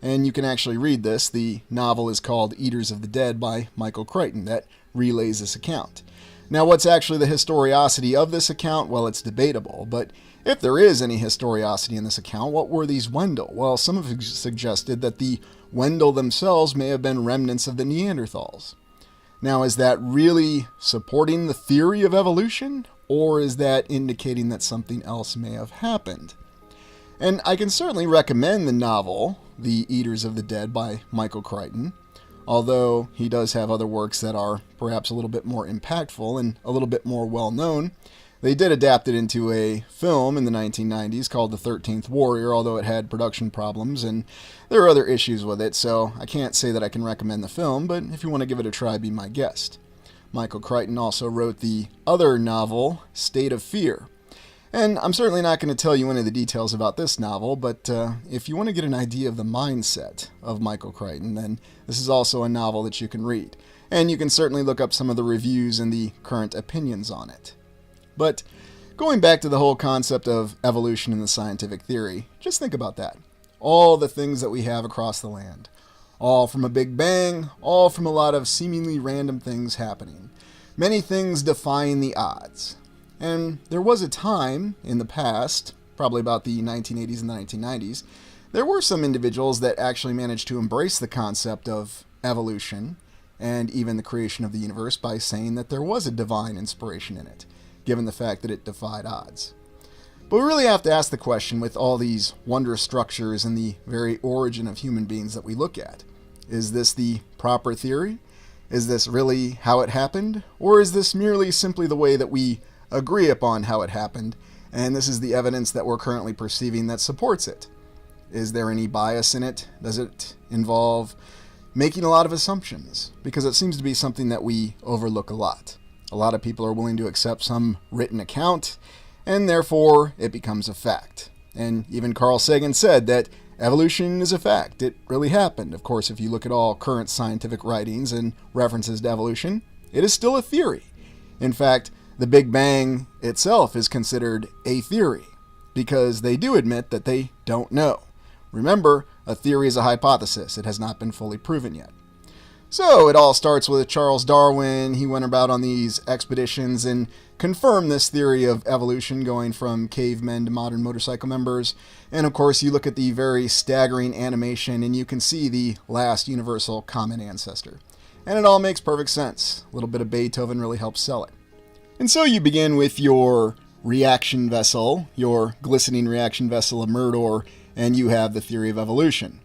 And you can actually read this. The novel is called Eaters of the Dead by Michael Crichton that relays this account. Now, what's actually the historicity of this account? Well, it's debatable, but if there is any historicity in this account, what were these Wendell? Well, some have suggested that the Wendell themselves may have been remnants of the Neanderthals. Now, is that really supporting the theory of evolution, or is that indicating that something else may have happened? And I can certainly recommend the novel, The Eaters of the Dead by Michael Crichton, although he does have other works that are perhaps a little bit more impactful and a little bit more well-known. They did adapt it into a film in the 1990s called The 13th Warrior, although it had production problems and there are other issues with it, so I can't say that I can recommend the film, but if you want to give it a try, be my guest. Michael Crichton also wrote the other novel, State of Fear. And I'm certainly not going to tell you any of the details about this novel, but if you want to get an idea of the mindset of Michael Crichton, then this is also a novel that you can read. And you can certainly look up some of the reviews and the current opinions on it. But going back to the whole concept of evolution in the scientific theory, just think about that. All the things that we have across the land. All from a big bang, all from a lot of seemingly random things happening. Many things defying the odds. And there was a time in the past, probably about the 1980s and the 1990s, there were some individuals that actually managed to embrace the concept of evolution and even the creation of the universe by saying that there was a divine inspiration in it, given the fact that it defied odds. But we really have to ask the question with all these wondrous structures and the very origin of human beings that we look at. Is this the proper theory? Is this really how it happened? Or is this merely simply the way that we agree upon how it happened, and this is the evidence that we're currently perceiving that supports it? Is there any bias in it? Does it involve making a lot of assumptions? Because it seems to be something that we overlook a lot. A lot of people are willing to accept some written account, and therefore it becomes a fact. And even Carl Sagan said that evolution is a fact. It really happened. Of course, if you look at all current scientific writings and references to evolution, it is still a theory. In fact, the Big Bang itself is considered a theory, because they do admit that they don't know. Remember, a theory is a hypothesis. It has not been fully proven yet. So it all starts with Charles Darwin. He went about on these expeditions and confirmed this theory of evolution going from cavemen to modern motorcycle members. And of course, you look at the very staggering animation and you can see the last universal common ancestor. And it all makes perfect sense. A little bit of Beethoven really helps sell it. And so you begin with your reaction vessel, your glistening reaction vessel of Murdor, and you have the theory of evolution.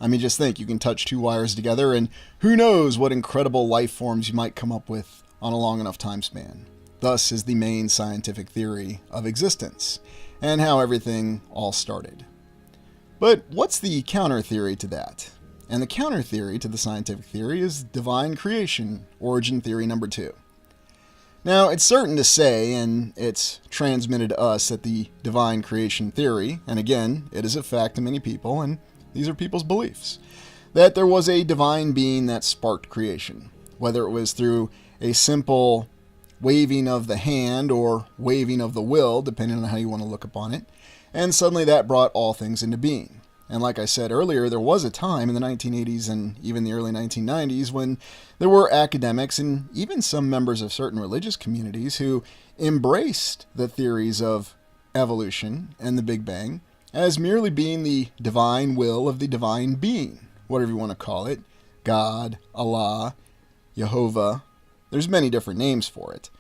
I mean, just think, you can touch two wires together, and who knows what incredible life forms you might come up with on a long enough time span. Thus is the main scientific theory of existence, and how everything all started. But what's the counter theory to that? And the counter theory to the scientific theory is divine creation, origin theory number 2. Now, it's certain to say, and it's transmitted to us, that the divine creation theory, and again, it is a fact to many people, and these are people's beliefs, that there was a divine being that sparked creation, whether it was through a simple waving of the hand or waving of the will, depending on how you want to look upon it, and suddenly that brought all things into being. And like I said earlier, there was a time in the 1980s and even the early 1990s when there were academics and even some members of certain religious communities who embraced the theories of evolution and the Big Bang as merely being the divine will of the divine being, whatever you want to call it, God, Allah, Jehovah. There's many different names for it.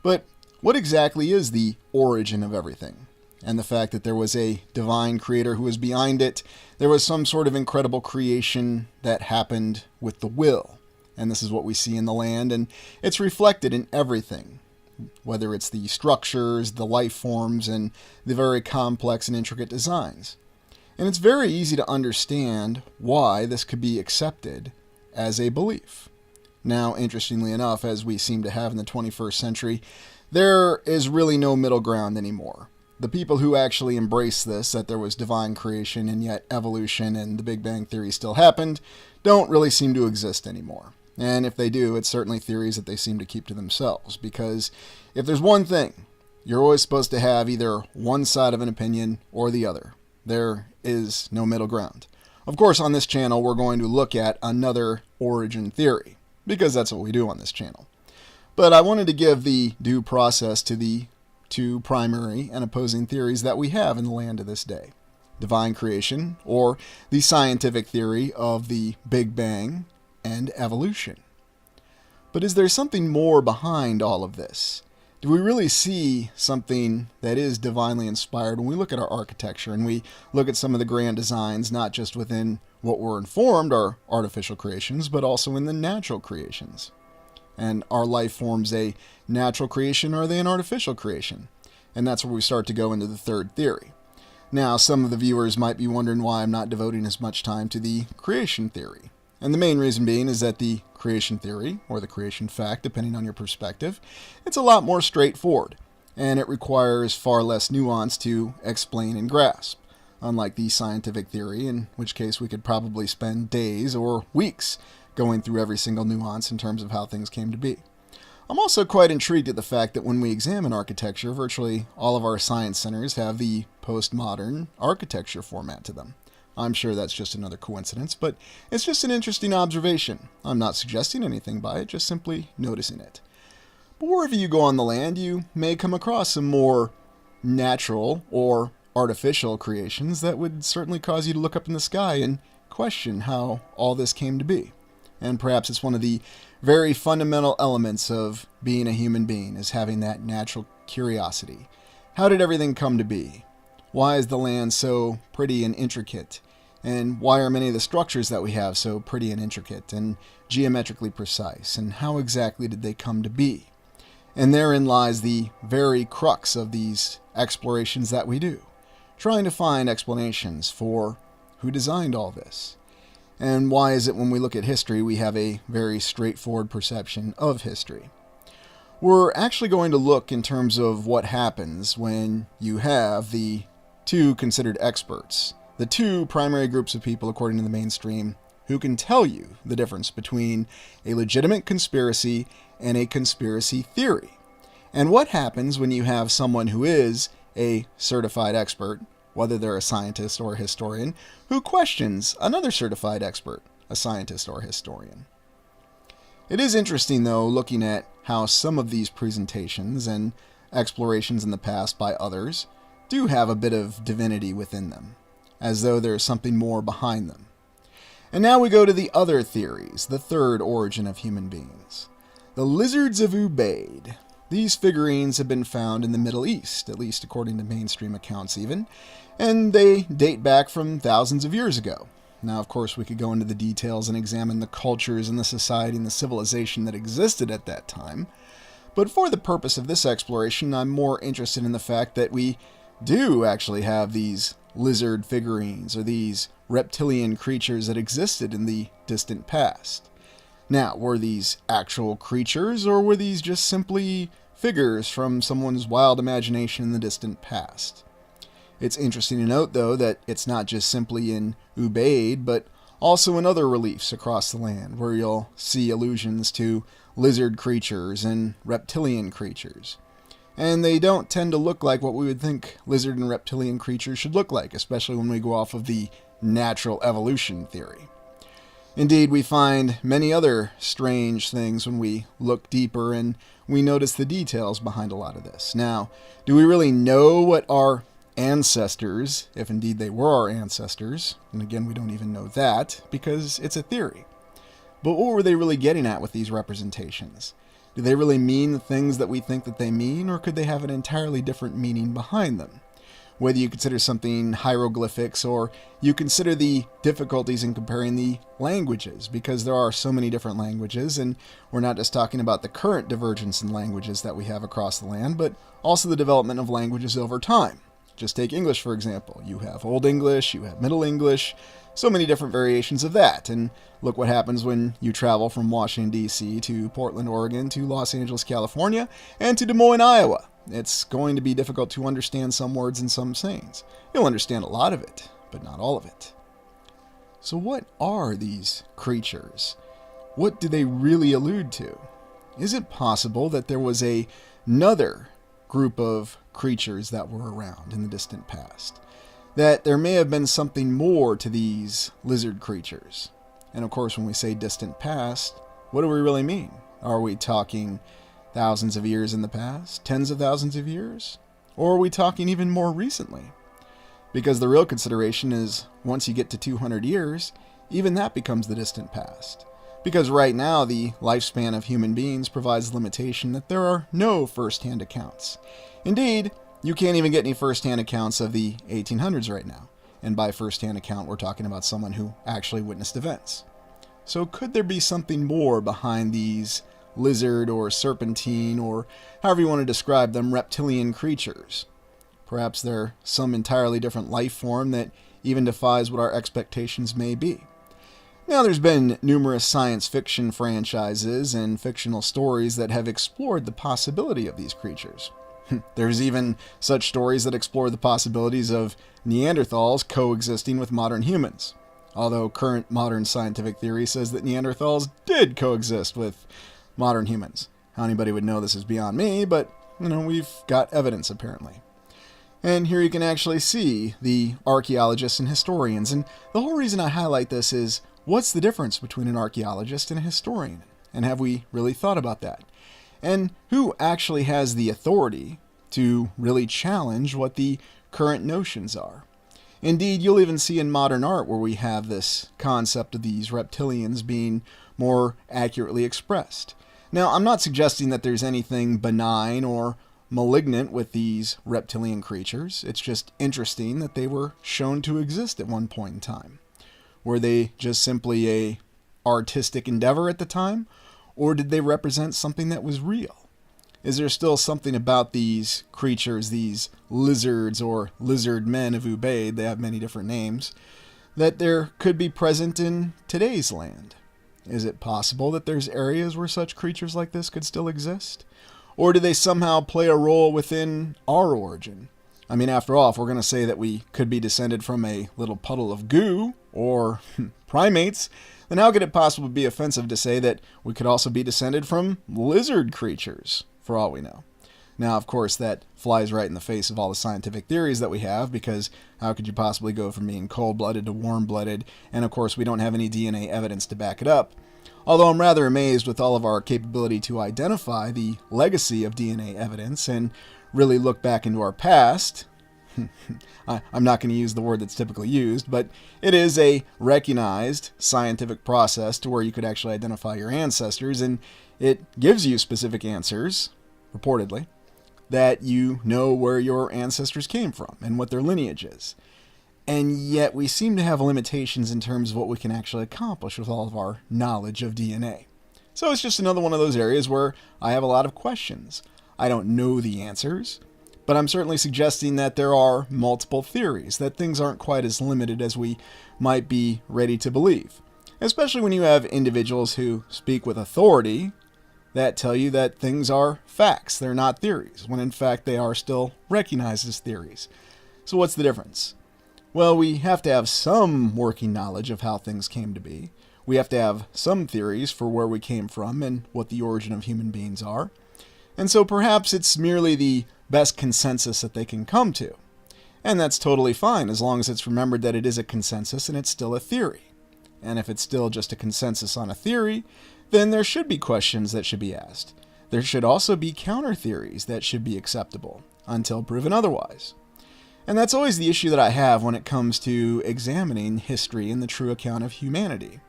But what exactly is the origin of everything? And the fact that there was a divine creator who was behind it, there was some sort of incredible creation that happened with the will. And this is what we see in the land, and it's reflected in everything, whether it's the structures, the life forms, and the very complex and intricate designs. And it's very easy to understand why this could be accepted as a belief. Now, interestingly enough, as we seem to have in the 21st century, there is really no middle ground anymore. The people who actually embrace this, that there was divine creation and yet evolution and the Big Bang Theory still happened, don't really seem to exist anymore. And if they do, it's certainly theories that they seem to keep to themselves, because if there's one thing, you're always supposed to have either one side of an opinion or the other. There is no middle ground. Of course, on this channel, we're going to look at another origin theory, because that's what we do on this channel. But I wanted to give the due process to the two primary and opposing theories that we have in the land of this day. Divine creation, or the scientific theory of the Big Bang and evolution. But is there something more behind all of this? Do we really see something that is divinely inspired when we look at our architecture and we look at some of the grand designs, not just within what we're informed are artificial creations, but also in the natural creations? And are life forms a natural creation, or are they an artificial creation? And that's where we start to go into the third theory. Now, some of the viewers might be wondering why I'm not devoting as much time to the creation theory. And the main reason being is that the creation theory, or the creation fact, depending on your perspective, it's a lot more straightforward, and it requires far less nuance to explain and grasp, unlike the scientific theory, in which case we could probably spend days or weeks going through every single nuance in terms of how things came to be. I'm also quite intrigued at the fact that when we examine architecture, virtually all of our science centers have the postmodern architecture format to them. I'm sure that's just another coincidence, but it's just an interesting observation. I'm not suggesting anything by it, just simply noticing it. But wherever you go on the land, you may come across some more natural or artificial creations that would certainly cause you to look up in the sky and question how all this came to be. And perhaps it's one of the very fundamental elements of being a human being, is having that natural curiosity. How did everything come to be? Why is the land so pretty and intricate? And why are many of the structures that we have so pretty and intricate and geometrically precise? And how exactly did they come to be? And therein lies the very crux of these explorations that we do, trying to find explanations for who designed all this. And why is it when we look at history, we have a very straightforward perception of history? We're actually going to look in terms of what happens when you have the two considered experts, the two primary groups of people according to the mainstream, who can tell you the difference between a legitimate conspiracy and a conspiracy theory. And what happens when you have someone who is a certified expert, whether they're a scientist or a historian, who questions another certified expert, a scientist or a historian. It is interesting, though, looking at how some of these presentations and explorations in the past by others do have a bit of divinity within them, as though there's something more behind them. And now we go to the other theories, the third origin of human beings. The lizards of Ubaid. These figurines have been found in the Middle East, at least according to mainstream accounts even, and they date back from thousands of years ago. Now, of course, we could go into the details and examine the cultures and the society and the civilization that existed at that time, but for the purpose of this exploration, I'm more interested in the fact that we do actually have these lizard figurines, or these reptilian creatures that existed in the distant past. Now, were these actual creatures, or were these just simply figures from someone's wild imagination in the distant past? It's interesting to note, though, that it's not just simply in Ubaid, but also in other reliefs across the land, where you'll see allusions to lizard creatures and reptilian creatures. And they don't tend to look like what we would think lizard and reptilian creatures should look like, especially when we go off of the natural evolution theory. Indeed, we find many other strange things when we look deeper and we notice the details behind a lot of this. Now, do we really know what our ancestors, if indeed they were our ancestors. And again, we don't even know that because it's a theory. But what were they really getting at with these representations? Do they really mean the things that we think that they mean, or could they have an entirely different meaning behind them? Whether you consider something hieroglyphics or you consider the difficulties in comparing the languages, because there are so many different languages, and we're not just talking about the current divergence in languages that we have across the land, but also the development of languages over time. Just take English, for example. You have Old English, you have Middle English, so many different variations of that. And look what happens when you travel from Washington, D.C. to Portland, Oregon, to Los Angeles, California, and to Des Moines, Iowa. It's going to be difficult to understand some words and some sayings. You'll understand a lot of it, but not all of it. So what are these creatures? What do they really allude to? Is it possible that there was another group of creatures that were around in the distant past? That there may have been something more to these lizard creatures? And of course, when we say distant past, what do we really mean? Are we talking thousands of years in the past? Tens of thousands of years? Or are we talking even more recently? Because the real consideration is, once you get to 200 years, even that becomes the distant past. Because right now, the lifespan of human beings provides the limitation that there are no first-hand accounts. Indeed, you can't even get any first-hand accounts of the 1800s right now. And by first-hand account, we're talking about someone who actually witnessed events. So could there be something more behind these lizard or serpentine, or however you want to describe them, reptilian creatures? Perhaps they're some entirely different life form that even defies what our expectations may be. Now, there's been numerous science fiction franchises and fictional stories that have explored the possibility of these creatures. There's even such stories that explore the possibilities of Neanderthals coexisting with modern humans. Although current modern scientific theory says that Neanderthals did coexist with modern humans. How anybody would know this is beyond me, but, we've got evidence apparently. And here you can actually see the archaeologists and historians. And the whole reason I highlight this is, what's the difference between an archaeologist and a historian? And have we really thought about that? And who actually has the authority to really challenge what the current notions are? Indeed, you'll even see in modern art where we have this concept of these reptilians being more accurately expressed. Now, I'm not suggesting that there's anything benign or malignant with these reptilian creatures. It's just interesting that they were shown to exist at one point in time. Were they just simply a artistic endeavor at the time, or did they represent something that was real? Is there still something about these creatures, these lizards or lizard men of Ubaid, they have many different names, that there could be present in today's land? Is it possible that there's areas where such creatures like this could still exist? Or do they somehow play a role within our origin? I mean, after all, if we're going to say that we could be descended from a little puddle of goo, or primates, then how could it possibly be offensive to say that we could also be descended from lizard creatures, for all we know? Now, of course, that flies right in the face of all the scientific theories that we have, because how could you possibly go from being cold-blooded to warm-blooded? And of course, we don't have any DNA evidence to back it up. Although I'm rather amazed with all of our capability to identify the legacy of DNA evidence and really look back into our past. I'm not going to use the word that's typically used, but it is a recognized scientific process to where you could actually identify your ancestors, and it gives you specific answers, reportedly, that you know where your ancestors came from and what their lineage is. And yet we seem to have limitations in terms of what we can actually accomplish with all of our knowledge of DNA. So it's just another one of those areas where I have a lot of questions. I don't know the answers, but I'm certainly suggesting that there are multiple theories, that things aren't quite as limited as we might be ready to believe. Especially when you have individuals who speak with authority that tell you that things are facts, they're not theories, when in fact they are still recognized as theories. So what's the difference? Well, we have to have some working knowledge of how things came to be. We have to have some theories for where we came from and what the origin of human beings are. And so perhaps it's merely the best consensus that they can come to. And that's totally fine, as long as it's remembered that it is a consensus and it's still a theory. And if it's still just a consensus on a theory, then there should be questions that should be asked. There should also be counter theories that should be acceptable, until proven otherwise. And that's always the issue that I have when it comes to examining history and the true account of humanity.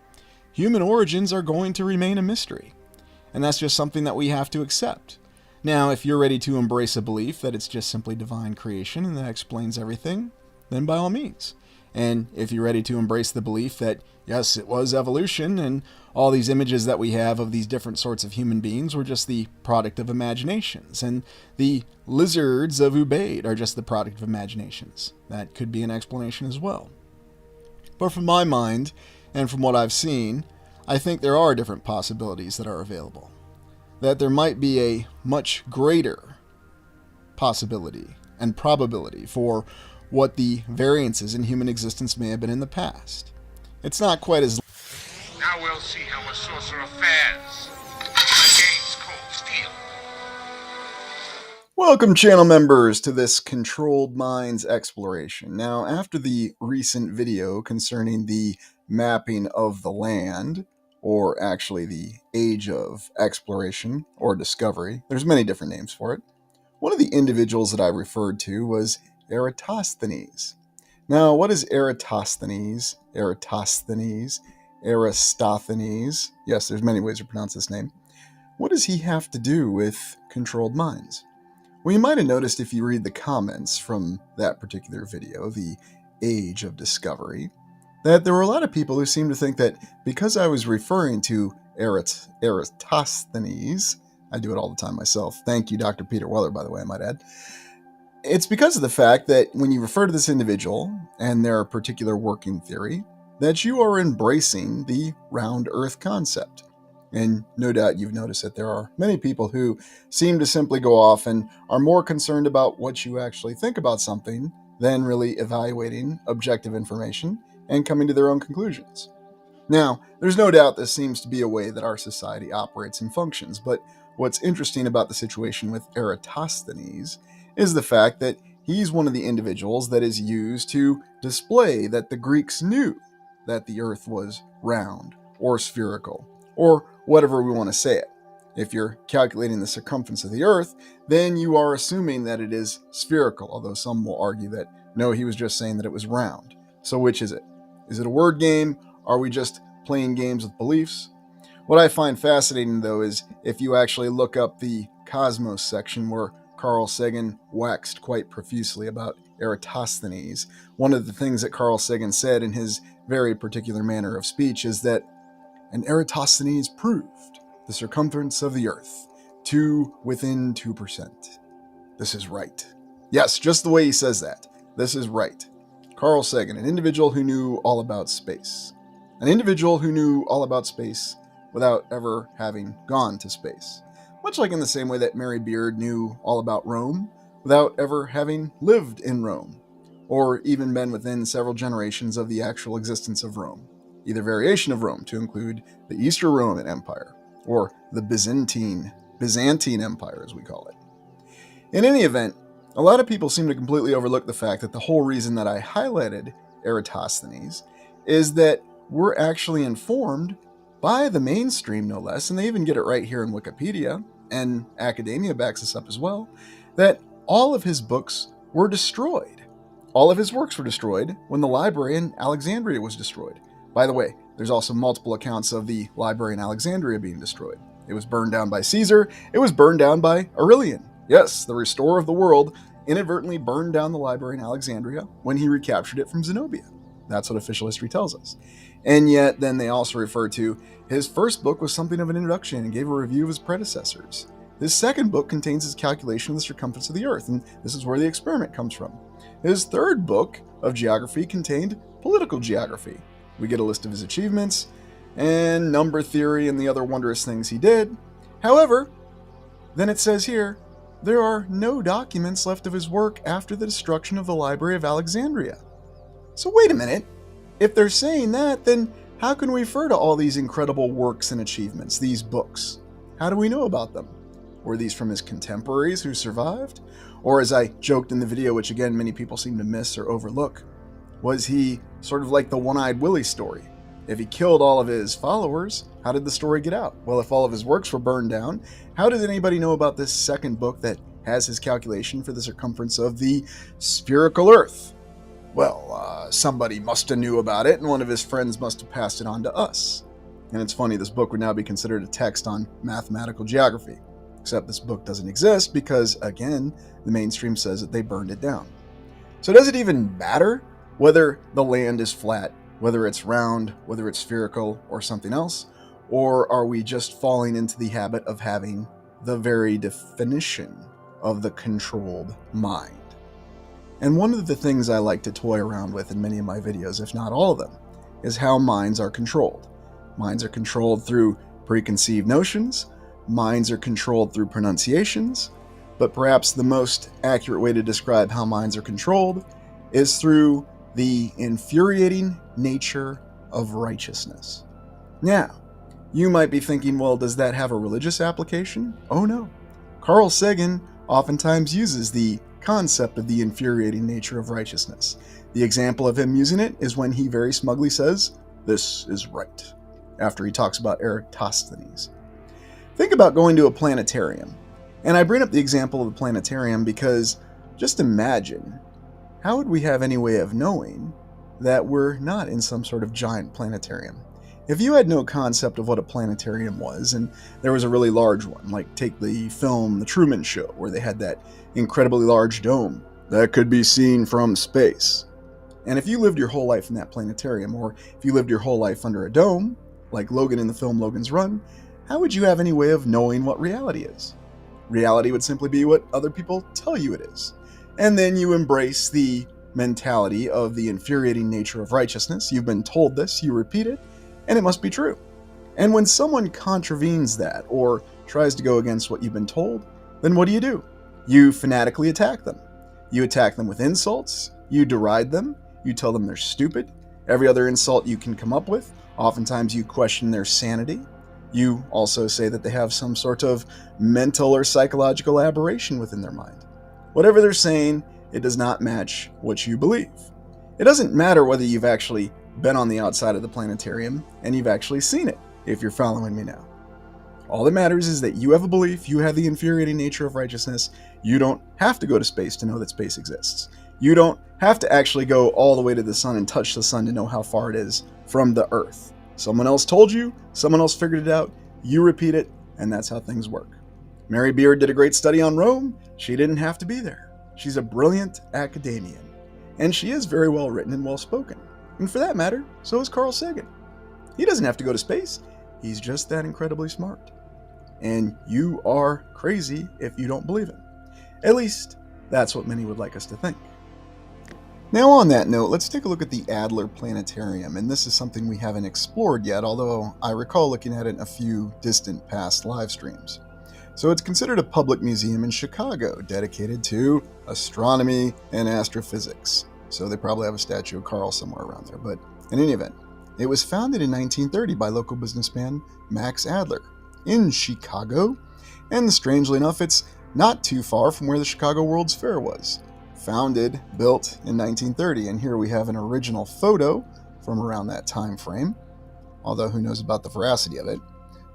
Human origins are going to remain a mystery, and that's just something that we have to accept. Now, if you're ready to embrace a belief that it's just simply divine creation and that explains everything, then by all means. And if you're ready to embrace the belief that, yes, it was evolution and all these images that we have of these different sorts of human beings were just the product of imaginations, and the lizards of Ubaid are just the product of imaginations, that could be an explanation as well. But from my mind, and from what I've seen, I think there are different possibilities that are available. That there might be a much greater possibility and probability for what the variances in human existence may have been in the past. It's not quite as... Now we'll see how a sorcerer fares against cold steel. Welcome, channel members, to this Controlled Minds exploration. Now, after the recent video concerning the mapping of the land, or actually the age of exploration or discovery, there's many different names for it, one of the individuals that I referred to was Eratosthenes. Now, what is Eratosthenes? Aristophanes? Yes, there's many ways to pronounce this name. What does he have to do with controlled minds? Well, you might have noticed if you read the comments from that particular video, the Age of Discovery, that there were a lot of people who seemed to think that because I was referring to Eratosthenes, I do it all the time myself. Thank you, Dr. Peter Weller, by the way, I might add. It's because of the fact that when you refer to this individual and their particular working theory, that you are embracing the round earth concept. And no doubt you've noticed that there are many people who seem to simply go off and are more concerned about what you actually think about something than really evaluating objective information and coming to their own conclusions. Now, there's no doubt this seems to be a way that our society operates and functions, but what's interesting about the situation with Eratosthenes is the fact that he's one of the individuals that is used to display that the Greeks knew that the earth was round or spherical or whatever we want to say it. If you're calculating the circumference of the earth, then you are assuming that it is spherical, although some will argue that no, he was just saying that it was round. So which is it? Is it a word game? Are we just playing games with beliefs? What I find fascinating, though, is if you actually look up the Cosmos section where Carl Sagan waxed quite profusely about Eratosthenes, one of the things that Carl Sagan said in his very particular manner of speech is that an Eratosthenes proved the circumference of the earth to within 2%. This is right. Yes, just the way he says that. This is right. Carl Sagan, an individual who knew all about space. An individual who knew all about space without ever having gone to space. Much like in the same way that Mary Beard knew all about Rome without ever having lived in Rome, or even been within several generations of the actual existence of Rome. Either variation of Rome to include the Eastern Roman Empire, or the Byzantine Empire as we call it. In any event, a lot of people seem to completely overlook the fact that the whole reason that I highlighted Eratosthenes is that we're actually informed by the mainstream, no less, and they even get it right here in Wikipedia, and academia backs this up as well, that all of his books were destroyed. All of his works were destroyed when the library in Alexandria was destroyed. By the way, there's also multiple accounts of the library in Alexandria being destroyed. It was burned down by Caesar. It was burned down by Aurelian. Yes, the restorer of the world inadvertently burned down the library in Alexandria when he recaptured it from Zenobia. That's what official history tells us. And yet, then they also refer to his first book was something of an introduction and gave a review of his predecessors. His second book contains his calculation of the circumference of the earth, and this is where the experiment comes from. His third book of geography contained political geography. We get a list of his achievements, and number theory and the other wondrous things he did. However, then it says here, there are no documents left of his work after the destruction of the Library of Alexandria. So wait a minute. If they're saying that, then how can we refer to all these incredible works and achievements, these books? How do we know about them? Were these from his contemporaries who survived? Or as I joked in the video, which again many people seem to miss or overlook, was he sort of like the One-Eyed Willie story? If he killed all of his followers, how did the story get out? Well, if all of his works were burned down, how did anybody know about this second book that has his calculation for the circumference of the spherical Earth. Well, somebody must have knew about it, and one of his friends must have passed it on to us. And it's funny, this book would now be considered a text on mathematical geography. Except this book doesn't exist because, again, the mainstream says that they burned it down. So does it even matter whether the land is flat, whether it's round, whether it's spherical, or something else? Or are we just falling into the habit of having the very definition of the controlled mind? And one of the things I like to toy around with in many of my videos, if not all of them, is how minds are controlled. Minds are controlled through preconceived notions, minds are controlled through pronunciations, but perhaps the most accurate way to describe how minds are controlled is through the infuriating nature of righteousness. Now, you might be thinking, well, does that have a religious application? Oh no. Carl Sagan oftentimes uses the concept of the infuriating nature of righteousness. The example of him using it is when he very smugly says, "This is right," after he talks about Eratosthenes. Think about going to a planetarium. And I bring up the example of the planetarium because just imagine, how would we have any way of knowing that we're not in some sort of giant planetarium? If you had no concept of what a planetarium was, and there was a really large one, like take the film The Truman Show, where they had that incredibly large dome that could be seen from space. And if you lived your whole life in that planetarium, or if you lived your whole life under a dome, like Logan in the film Logan's Run, how would you have any way of knowing what reality is? Reality would simply be what other people tell you it is. And then you embrace the mentality of the infuriating nature of righteousness. You've been told this, you repeat it, and it must be true. And when someone contravenes that or tries to go against what you've been told, then what do? You fanatically attack them. You attack them with insults, you deride them, you tell them they're stupid, every other insult you can come up with. Oftentimes you question their sanity. You also say that they have some sort of mental or psychological aberration within their mind. Whatever they're saying, it does not match what you believe. It doesn't matter whether you've actually been on the outside of the planetarium and you've actually seen it, if you're following me now. All that matters is that you have a belief, you have the infuriating nature of righteousness. You don't have to go to space to know that space exists. You don't have to actually go all the way to the sun and touch the sun to know how far it is from the Earth. Someone else told you, someone else figured it out, you repeat it, and that's how things work. Mary Beard did a great study on Rome. She didn't have to be there. She's a brilliant academician, and she is very well written and well spoken. And for that matter, so is Carl Sagan. He doesn't have to go to space. He's just that incredibly smart. And you are crazy if you don't believe him. At least, that's what many would like us to think. Now on that note, let's take a look at the Adler Planetarium, and this is something we haven't explored yet, although I recall looking at it in a few distant past live streams. So it's considered a public museum in Chicago, dedicated to astronomy and astrophysics. So they probably have a statue of Carl somewhere around there, but in any event, it was founded in 1930 by local businessman Max Adler in Chicago, and strangely enough, it's not too far from where the Chicago World's Fair was. Founded, built in 1930, and here we have an original photo from around that time frame, although who knows about the veracity of it.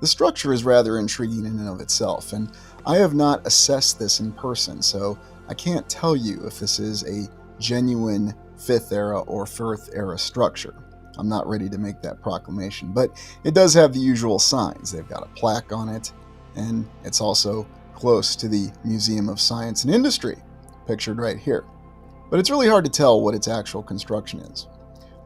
The structure is rather intriguing in and of itself, and I have not assessed this in person, so I can't tell you if this is a genuine 5th era or 4th era structure. I'm not ready to make that proclamation, but it does have the usual signs. They've got a plaque on it, and it's also close to the Museum of Science and Industry, pictured right here. But it's really hard to tell what its actual construction is.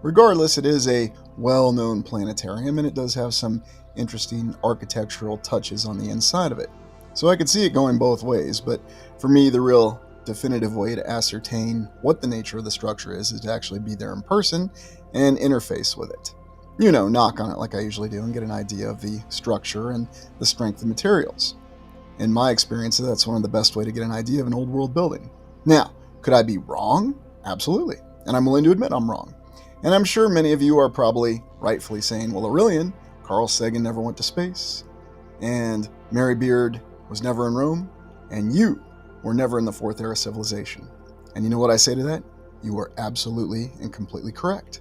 Regardless, it is a well-known planetarium, and it does have some interesting architectural touches on the inside of it. So I could see it going both ways, but for me, the real definitive way to ascertain what the nature of the structure is to actually be there in person and interface with it. You know, knock on it like I usually do and get an idea of the structure and the strength of materials. In my experience, that's one of the best way to get an idea of an old world building. Now, could I be wrong? Absolutely. And I'm willing to admit I'm wrong. And I'm sure many of you are probably rightfully saying, well, Aurelian, Carl Sagan never went to space, and Mary Beard was never in Rome, and you were never in the 4th era civilization. And you know what I say to that? You are absolutely and completely correct.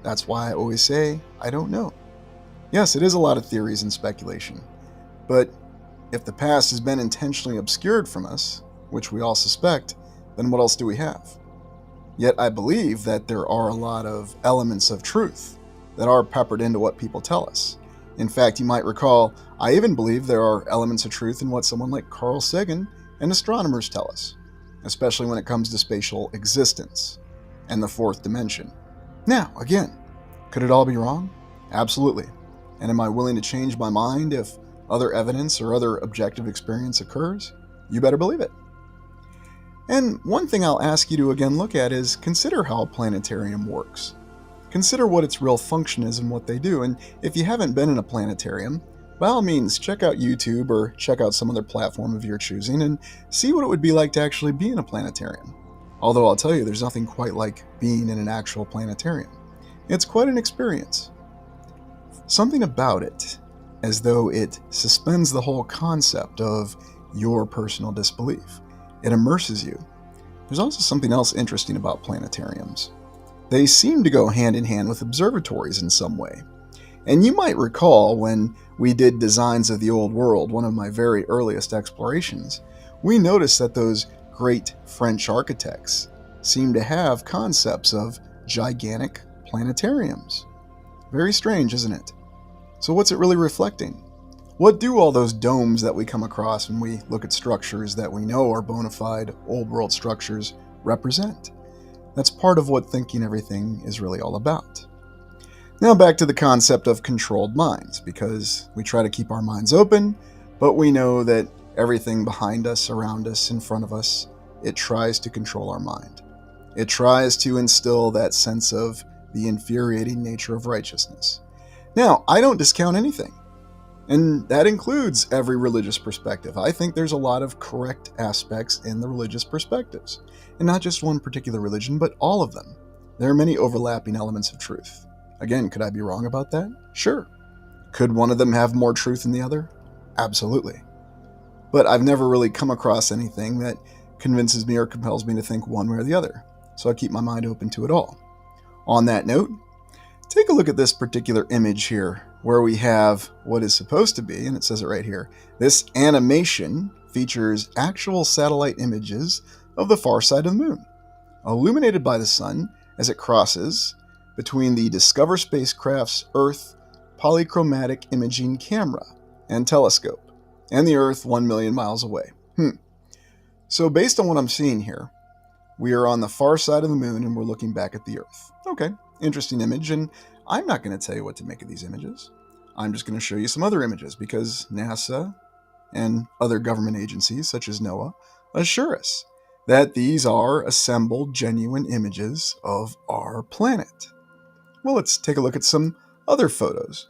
That's why I always say, I don't know. Yes, it is a lot of theories and speculation, but if the past has been intentionally obscured from us, which we all suspect, then what else do we have? Yet I believe that there are a lot of elements of truth that are peppered into what people tell us. In fact, you might recall, I even believe there are elements of truth in what someone like Carl Sagan and astronomers tell us, especially when it comes to spatial existence and the fourth dimension. Now, again, could it all be wrong? Absolutely. And am I willing to change my mind if other evidence or other objective experience occurs? You better believe it. And one thing I'll ask you to again look at is consider how a planetarium works. Consider what its real function is and what they do. And if you haven't been in a planetarium, by all means, check out YouTube or check out some other platform of your choosing and see what it would be like to actually be in a planetarium. Although I'll tell you, there's nothing quite like being in an actual planetarium. It's quite an experience. Something about it, as though it suspends the whole concept of your personal disbelief. It immerses you. There's also something else interesting about planetariums. They seem to go hand in hand with observatories in some way. And you might recall when we did Designs of the Old World, one of my very earliest explorations, we noticed that those great French architects seem to have concepts of gigantic planetariums. Very strange, isn't it? So what's it really reflecting? What do all those domes that we come across when we look at structures that we know are bona fide old world structures represent? That's part of what thinking everything is really all about. Now back to the concept of controlled minds, because we try to keep our minds open, but we know that everything behind us, around us, in front of us, it tries to control our mind. It tries to instill that sense of the infuriating nature of righteousness. Now, I don't discount anything. And that includes every religious perspective. I think there's a lot of correct aspects in the religious perspectives. And not just one particular religion, but all of them. There are many overlapping elements of truth. Again, could I be wrong about that? Sure. Could one of them have more truth than the other? Absolutely. But I've never really come across anything that convinces me or compels me to think one way or the other. So I keep my mind open to it all. On that note, take a look at this particular image here, where we have what is supposed to be, and it says it right here, this animation features actual satellite images of the far side of the moon, illuminated by the sun as it crosses between the Discover spacecraft's Earth polychromatic imaging camera and telescope, and the Earth 1 million miles away. So based on what I'm seeing here, we are on the far side of the moon and we're looking back at the Earth. Okay, interesting image, and I'm not going to tell you what to make of these images. I'm just going to show you some other images because NASA and other government agencies such as NOAA assure us that these are assembled, genuine images of our planet. Well, let's take a look at some other photos.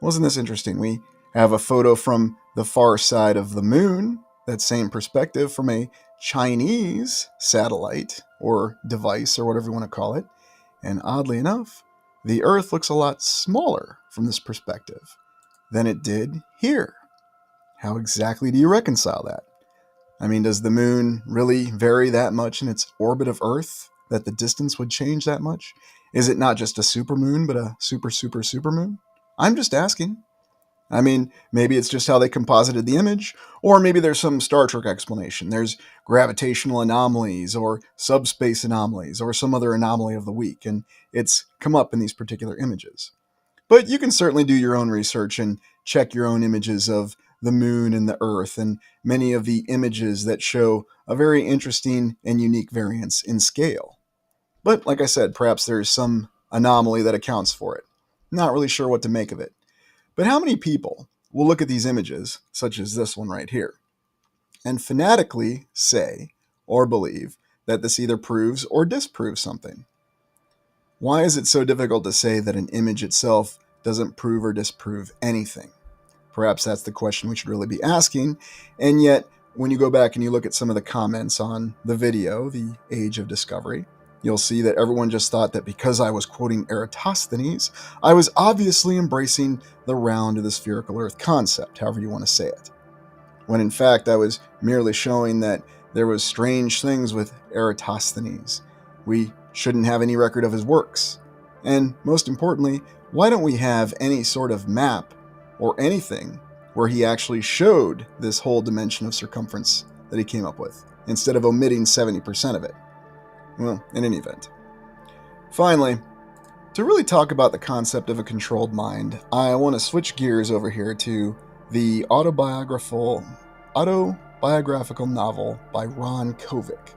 Wasn't this interesting? We have a photo from the far side of the moon, that same perspective from a Chinese satellite or device or whatever you want to call it. And oddly enough, the Earth looks a lot smaller from this perspective than it did here. How exactly do you reconcile that? I mean, does the moon really vary that much in its orbit of Earth that the distance would change that much? Is it not just a supermoon, but a supermoon? I'm just asking. I mean, maybe it's just how they composited the image, or maybe there's some Star Trek explanation. There's gravitational anomalies, or subspace anomalies, or some other anomaly of the week, and it's come up in these particular images. But you can certainly do your own research and check your own images of the moon and the Earth, and many of the images that show a very interesting and unique variance in scale. But like I said, perhaps there's some anomaly that accounts for it. Not really sure what to make of it. But how many people will look at these images, such as this one right here, and fanatically say or believe that this either proves or disproves something? Why is it so difficult to say that an image itself doesn't prove or disprove anything? Perhaps that's the question we should really be asking, and yet when you go back and you look at some of the comments on the video, The Age of Discovery, you'll see that everyone just thought that because I was quoting Eratosthenes, I was obviously embracing the round of the spherical Earth concept, however you want to say it. When in fact I was merely showing that there was strange things with Eratosthenes. We shouldn't have any record of his works. And most importantly, why don't we have any sort of map or anything where he actually showed this whole dimension of circumference that he came up with? instead of omitting 70% of it. Well, in any event. Finally, to really talk about the concept of a controlled mind, I want to switch gears over here to the autobiographical novel by Ron Kovic.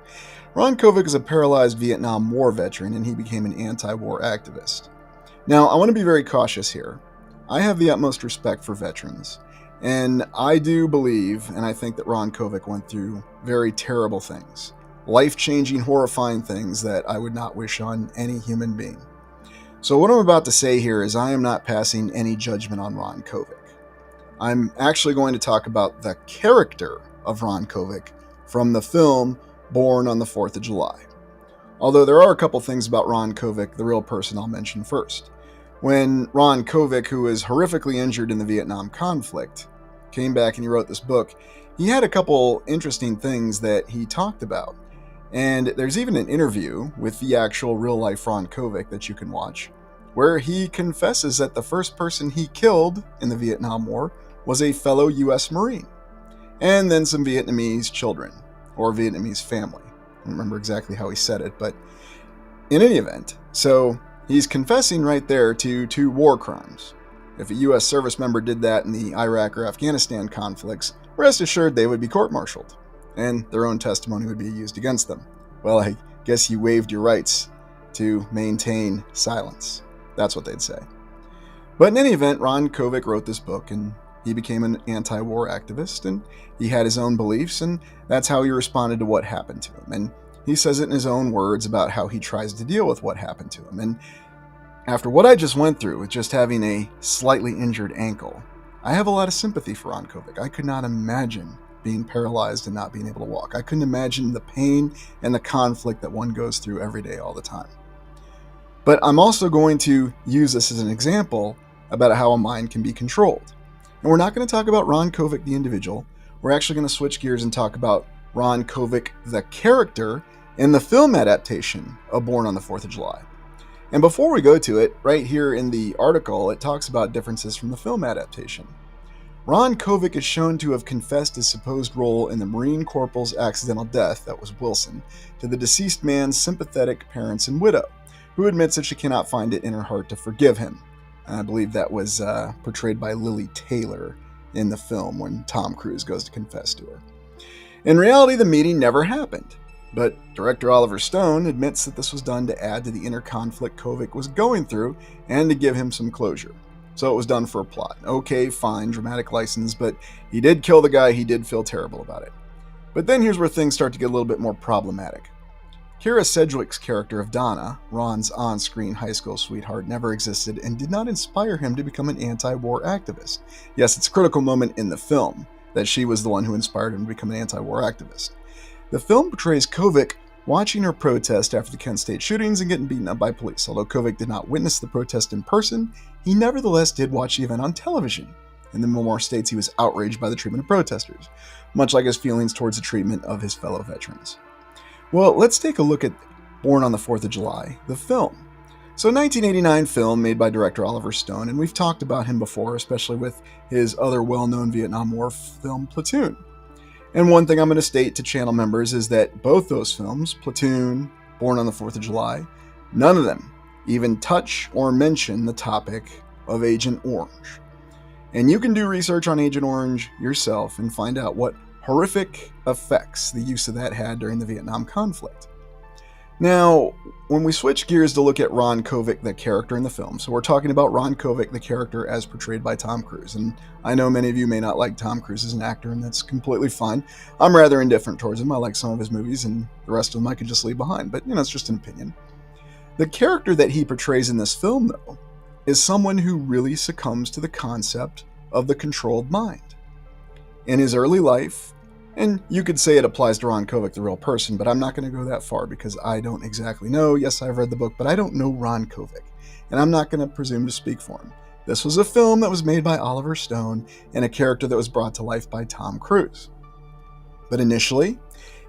Ron Kovic is a paralyzed Vietnam War veteran, and he became an anti-war activist. Now, I want to be very cautious here. I have the utmost respect for veterans, and I do believe, and I think that Ron Kovic went through very terrible things, life-changing, horrifying things that I would not wish on any human being. So what I'm about to say here is I am not passing any judgment on Ron Kovic. I'm actually going to talk about the character of Ron Kovic from the film Born on the 4th of July. Although there are a couple things about Ron Kovic, the real person, I'll mention first. When Ron Kovic, who was horrifically injured in the Vietnam conflict, came back and he wrote this book, he had a couple interesting things that he talked about. And there's even an interview with the actual real-life Ron Kovic that you can watch, where he confesses that the first person he killed in the Vietnam War was a fellow U.S. Marine, and then some Vietnamese children, or Vietnamese family. I don't remember exactly how he said it, but in any event, so he's confessing right there to 2 war crimes. If a U.S. service member did that in the Iraq or Afghanistan conflicts, rest assured they would be court-martialed, and their own testimony would be used against them. Well, I guess you waived your rights to maintain silence. That's what they'd say. But in any event, Ron Kovic wrote this book, and he became an anti-war activist, and he had his own beliefs, and that's how he responded to what happened to him. And he says it in his own words about how he tries to deal with what happened to him. And after what I just went through with just having a slightly injured ankle, I have a lot of sympathy for Ron Kovic. I could not imagine being paralyzed and not being able to walk. I couldn't imagine the pain and the conflict that one goes through every day, all the time. But I'm also going to use this as an example about how a mind can be controlled. And we're not going to talk about Ron Kovic, the individual. We're actually going to switch gears and talk about Ron Kovic, the character, in the film adaptation of Born on the 4th of July. And before we go to it, right here in the article, it talks about differences from the film adaptation. Ron Kovic is shown to have confessed his supposed role in the Marine Corporal's accidental death, that was Wilson, to the deceased man's sympathetic parents and widow, who admits that she cannot find it in her heart to forgive him. And I believe that was portrayed by Lily Taylor in the film when Tom Cruise goes to confess to her. In reality, the meeting never happened, but director Oliver Stone admits that this was done to add to the inner conflict Kovic was going through and to give him some closure. So it was done for a plot. Okay, fine, dramatic license, but he did kill the guy, he did feel terrible about it. But then here's where things start to get a little bit more problematic. Kira Sedgwick's character of Donna, Ron's on-screen high school sweetheart, never existed and did not inspire him to become an anti-war activist. Yes, it's a critical moment in the film that she was the one who inspired him to become an anti-war activist. The film portrays Kovic watching her protest after the Kent State shootings and getting beaten up by police. Although Kovic did not witness the protest in person, he nevertheless did watch the event on television. In the memoir states he was outraged by the treatment of protesters, much like his feelings towards the treatment of his fellow veterans. Well, let's take a look at Born on the 4th of July, the film. So, 1989 film made by director Oliver Stone, and we've talked about him before, especially with his other well-known Vietnam War film, Platoon. And one thing I'm going to state to channel members is that both those films, Platoon, Born on the 4th of July, none of them even touch or mention the topic of Agent Orange. And you can do research on Agent Orange yourself and find out what horrific effects the use of that had during the Vietnam conflict. Now, when we switch gears to look at Ron Kovic, the character in the film, so we're talking about Ron Kovic, the character as portrayed by Tom Cruise, and I know many of you may not like Tom Cruise as an actor, and that's completely fine. I'm rather indifferent towards him. I like some of his movies, and the rest of them I could just leave behind, but, it's just an opinion. The character that he portrays in this film, though, is someone who really succumbs to the concept of the controlled mind. In his early life, and you could say it applies to Ron Kovic, the real person, but I'm not going to go that far because I don't exactly know. Yes, I've read the book, but I don't know Ron Kovic, and I'm not going to presume to speak for him. This was a film that was made by Oliver Stone and a character that was brought to life by Tom Cruise. But initially,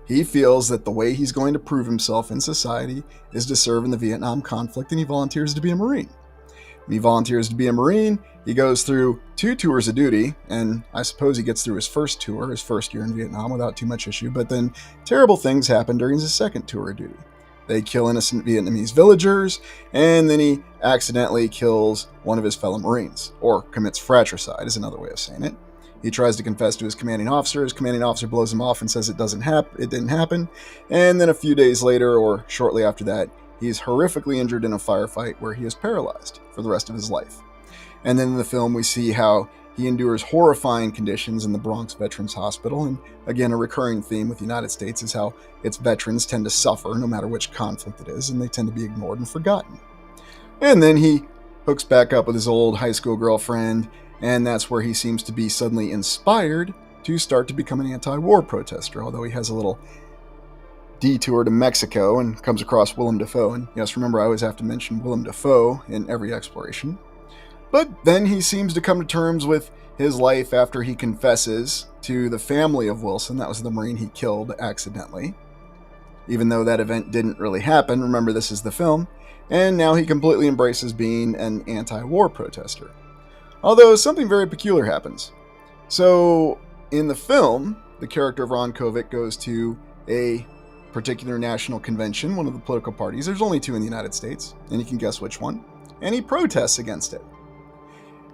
he feels that the way he's going to prove himself in society is to serve in the Vietnam conflict, and he volunteers to be a Marine. When he volunteers to be a Marine, he goes through 2 tours of duty, and I suppose he gets through his first tour, his first year in Vietnam, without too much issue, but then terrible things happen during his second tour of duty. They kill innocent Vietnamese villagers, and then he accidentally kills one of his fellow Marines, or commits fratricide is another way of saying it. He tries to confess to his commanding officer. His commanding officer blows him off and says it didn't happen. And then a few days later, or shortly after that, he's horrifically injured in a firefight where he is paralyzed for the rest of his life. And then in the film, we see how he endures horrifying conditions in the Bronx Veterans Hospital. And again, a recurring theme with the United States is how its veterans tend to suffer no matter which conflict it is, and they tend to be ignored and forgotten. And then he hooks back up with his old high school girlfriend, and that's where he seems to be suddenly inspired to start to become an anti-war protester, although he has a little detour to Mexico and comes across Willem Dafoe. And yes, remember, I always have to mention Willem Dafoe in every exploration. But then he seems to come to terms with his life after he confesses to the family of Wilson. That was the Marine he killed accidentally. Even though that event didn't really happen, remember, this is the film. And now he completely embraces being an anti-war protester. Although something very peculiar happens. So, in the film, the character of Ron Kovic goes to a particular national convention, one of the political parties. There's only 2 in the United States, and you can guess which one. And he protests against it.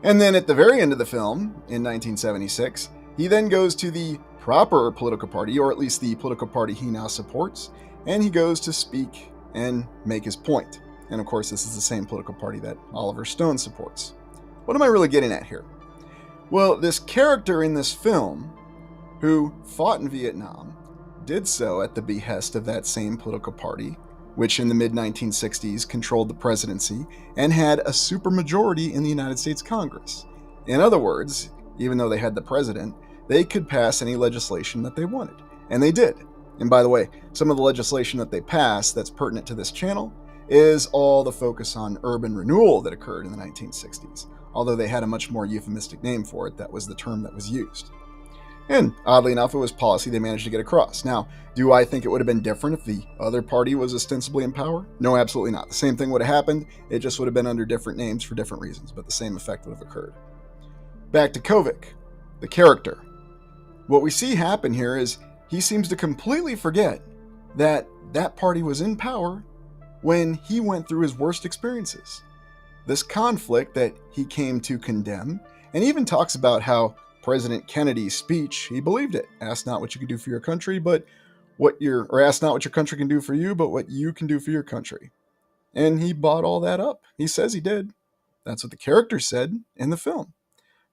And then at the very end of the film, in 1976, he then goes to the proper political party, or at least the political party he now supports, and he goes to speak and make his point. And of course, this is the same political party that Oliver Stone supports. What am I really getting at here? Well, this character in this film, who fought in Vietnam, did so at the behest of that same political party, which in the mid-1960s controlled the presidency and had a supermajority in the United States Congress. In other words, even though they had the president, they could pass any legislation that they wanted. And they did. And by the way, some of the legislation that they passed that's pertinent to this channel is all the focus on urban renewal that occurred in the 1960s. Although they had a much more euphemistic name for it, that was the term that was used. And oddly enough, it was policy they managed to get across. Now, do I think it would have been different if the other party was ostensibly in power? No, absolutely not. The same thing would have happened. It just would have been under different names for different reasons, but the same effect would have occurred. Back to Kovic, the character. What we see happen here is he seems to completely forget that that party was in power when he went through his worst experiences. This conflict that he came to condemn, and even talks about how President Kennedy's speech, he believed it. Ask not what you can do for your country, ask not what your country can do for you, but what you can do for your country. And he bought all that up. He says he did. That's what the character said in the film.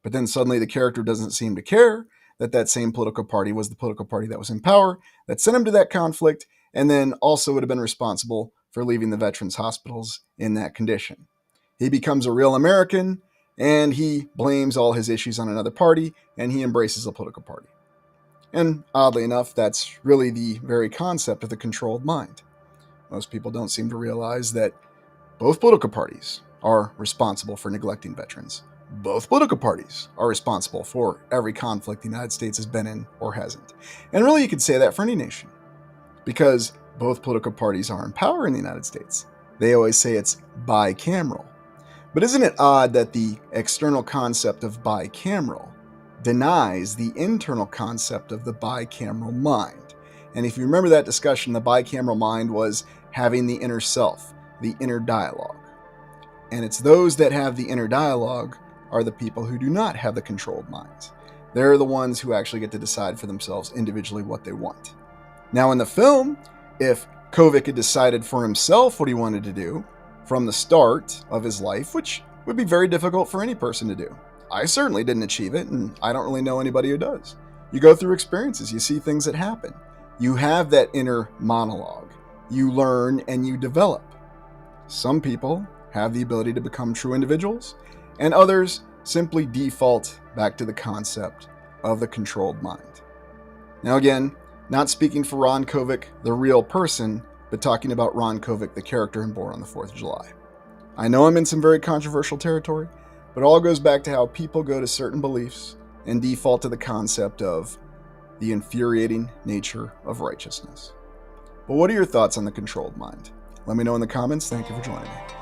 But then suddenly the character doesn't seem to care that that same political party was the political party that was in power, that sent him to that conflict, and then also would have been responsible for leaving the veterans' hospitals in that condition. He becomes a real American, and he blames all his issues on another party, and he embraces a political party. And oddly enough, that's really the very concept of the controlled mind. Most people don't seem to realize that both political parties are responsible for neglecting veterans. Both political parties are responsible for every conflict the United States has been in or hasn't. And really, you could say that for any nation, because both political parties are in power in the United States. They always say it's bicameral. But isn't it odd that the external concept of bicameral denies the internal concept of the bicameral mind? And if you remember that discussion, the bicameral mind was having the inner self, the inner dialogue. And it's those that have the inner dialogue are the people who do not have the controlled minds. They're the ones who actually get to decide for themselves individually what they want. Now in the film, if Kovic had decided for himself what he wanted to do from the start of his life, which would be very difficult for any person to do. I certainly didn't achieve it, and I don't really know anybody who does. You go through experiences, you see things that happen. You have that inner monologue. You learn and you develop. Some people have the ability to become true individuals, and others simply default back to the concept of the controlled mind. Now again, not speaking for Ron Kovic, the real person, but talking about Ron Kovic, the character in Born on the 4th of July. I know I'm in some very controversial territory, but it all goes back to how people go to certain beliefs and default to the concept of the infuriating nature of righteousness. But what are your thoughts on the controlled mind? Let me know in the comments. Thank you for joining me.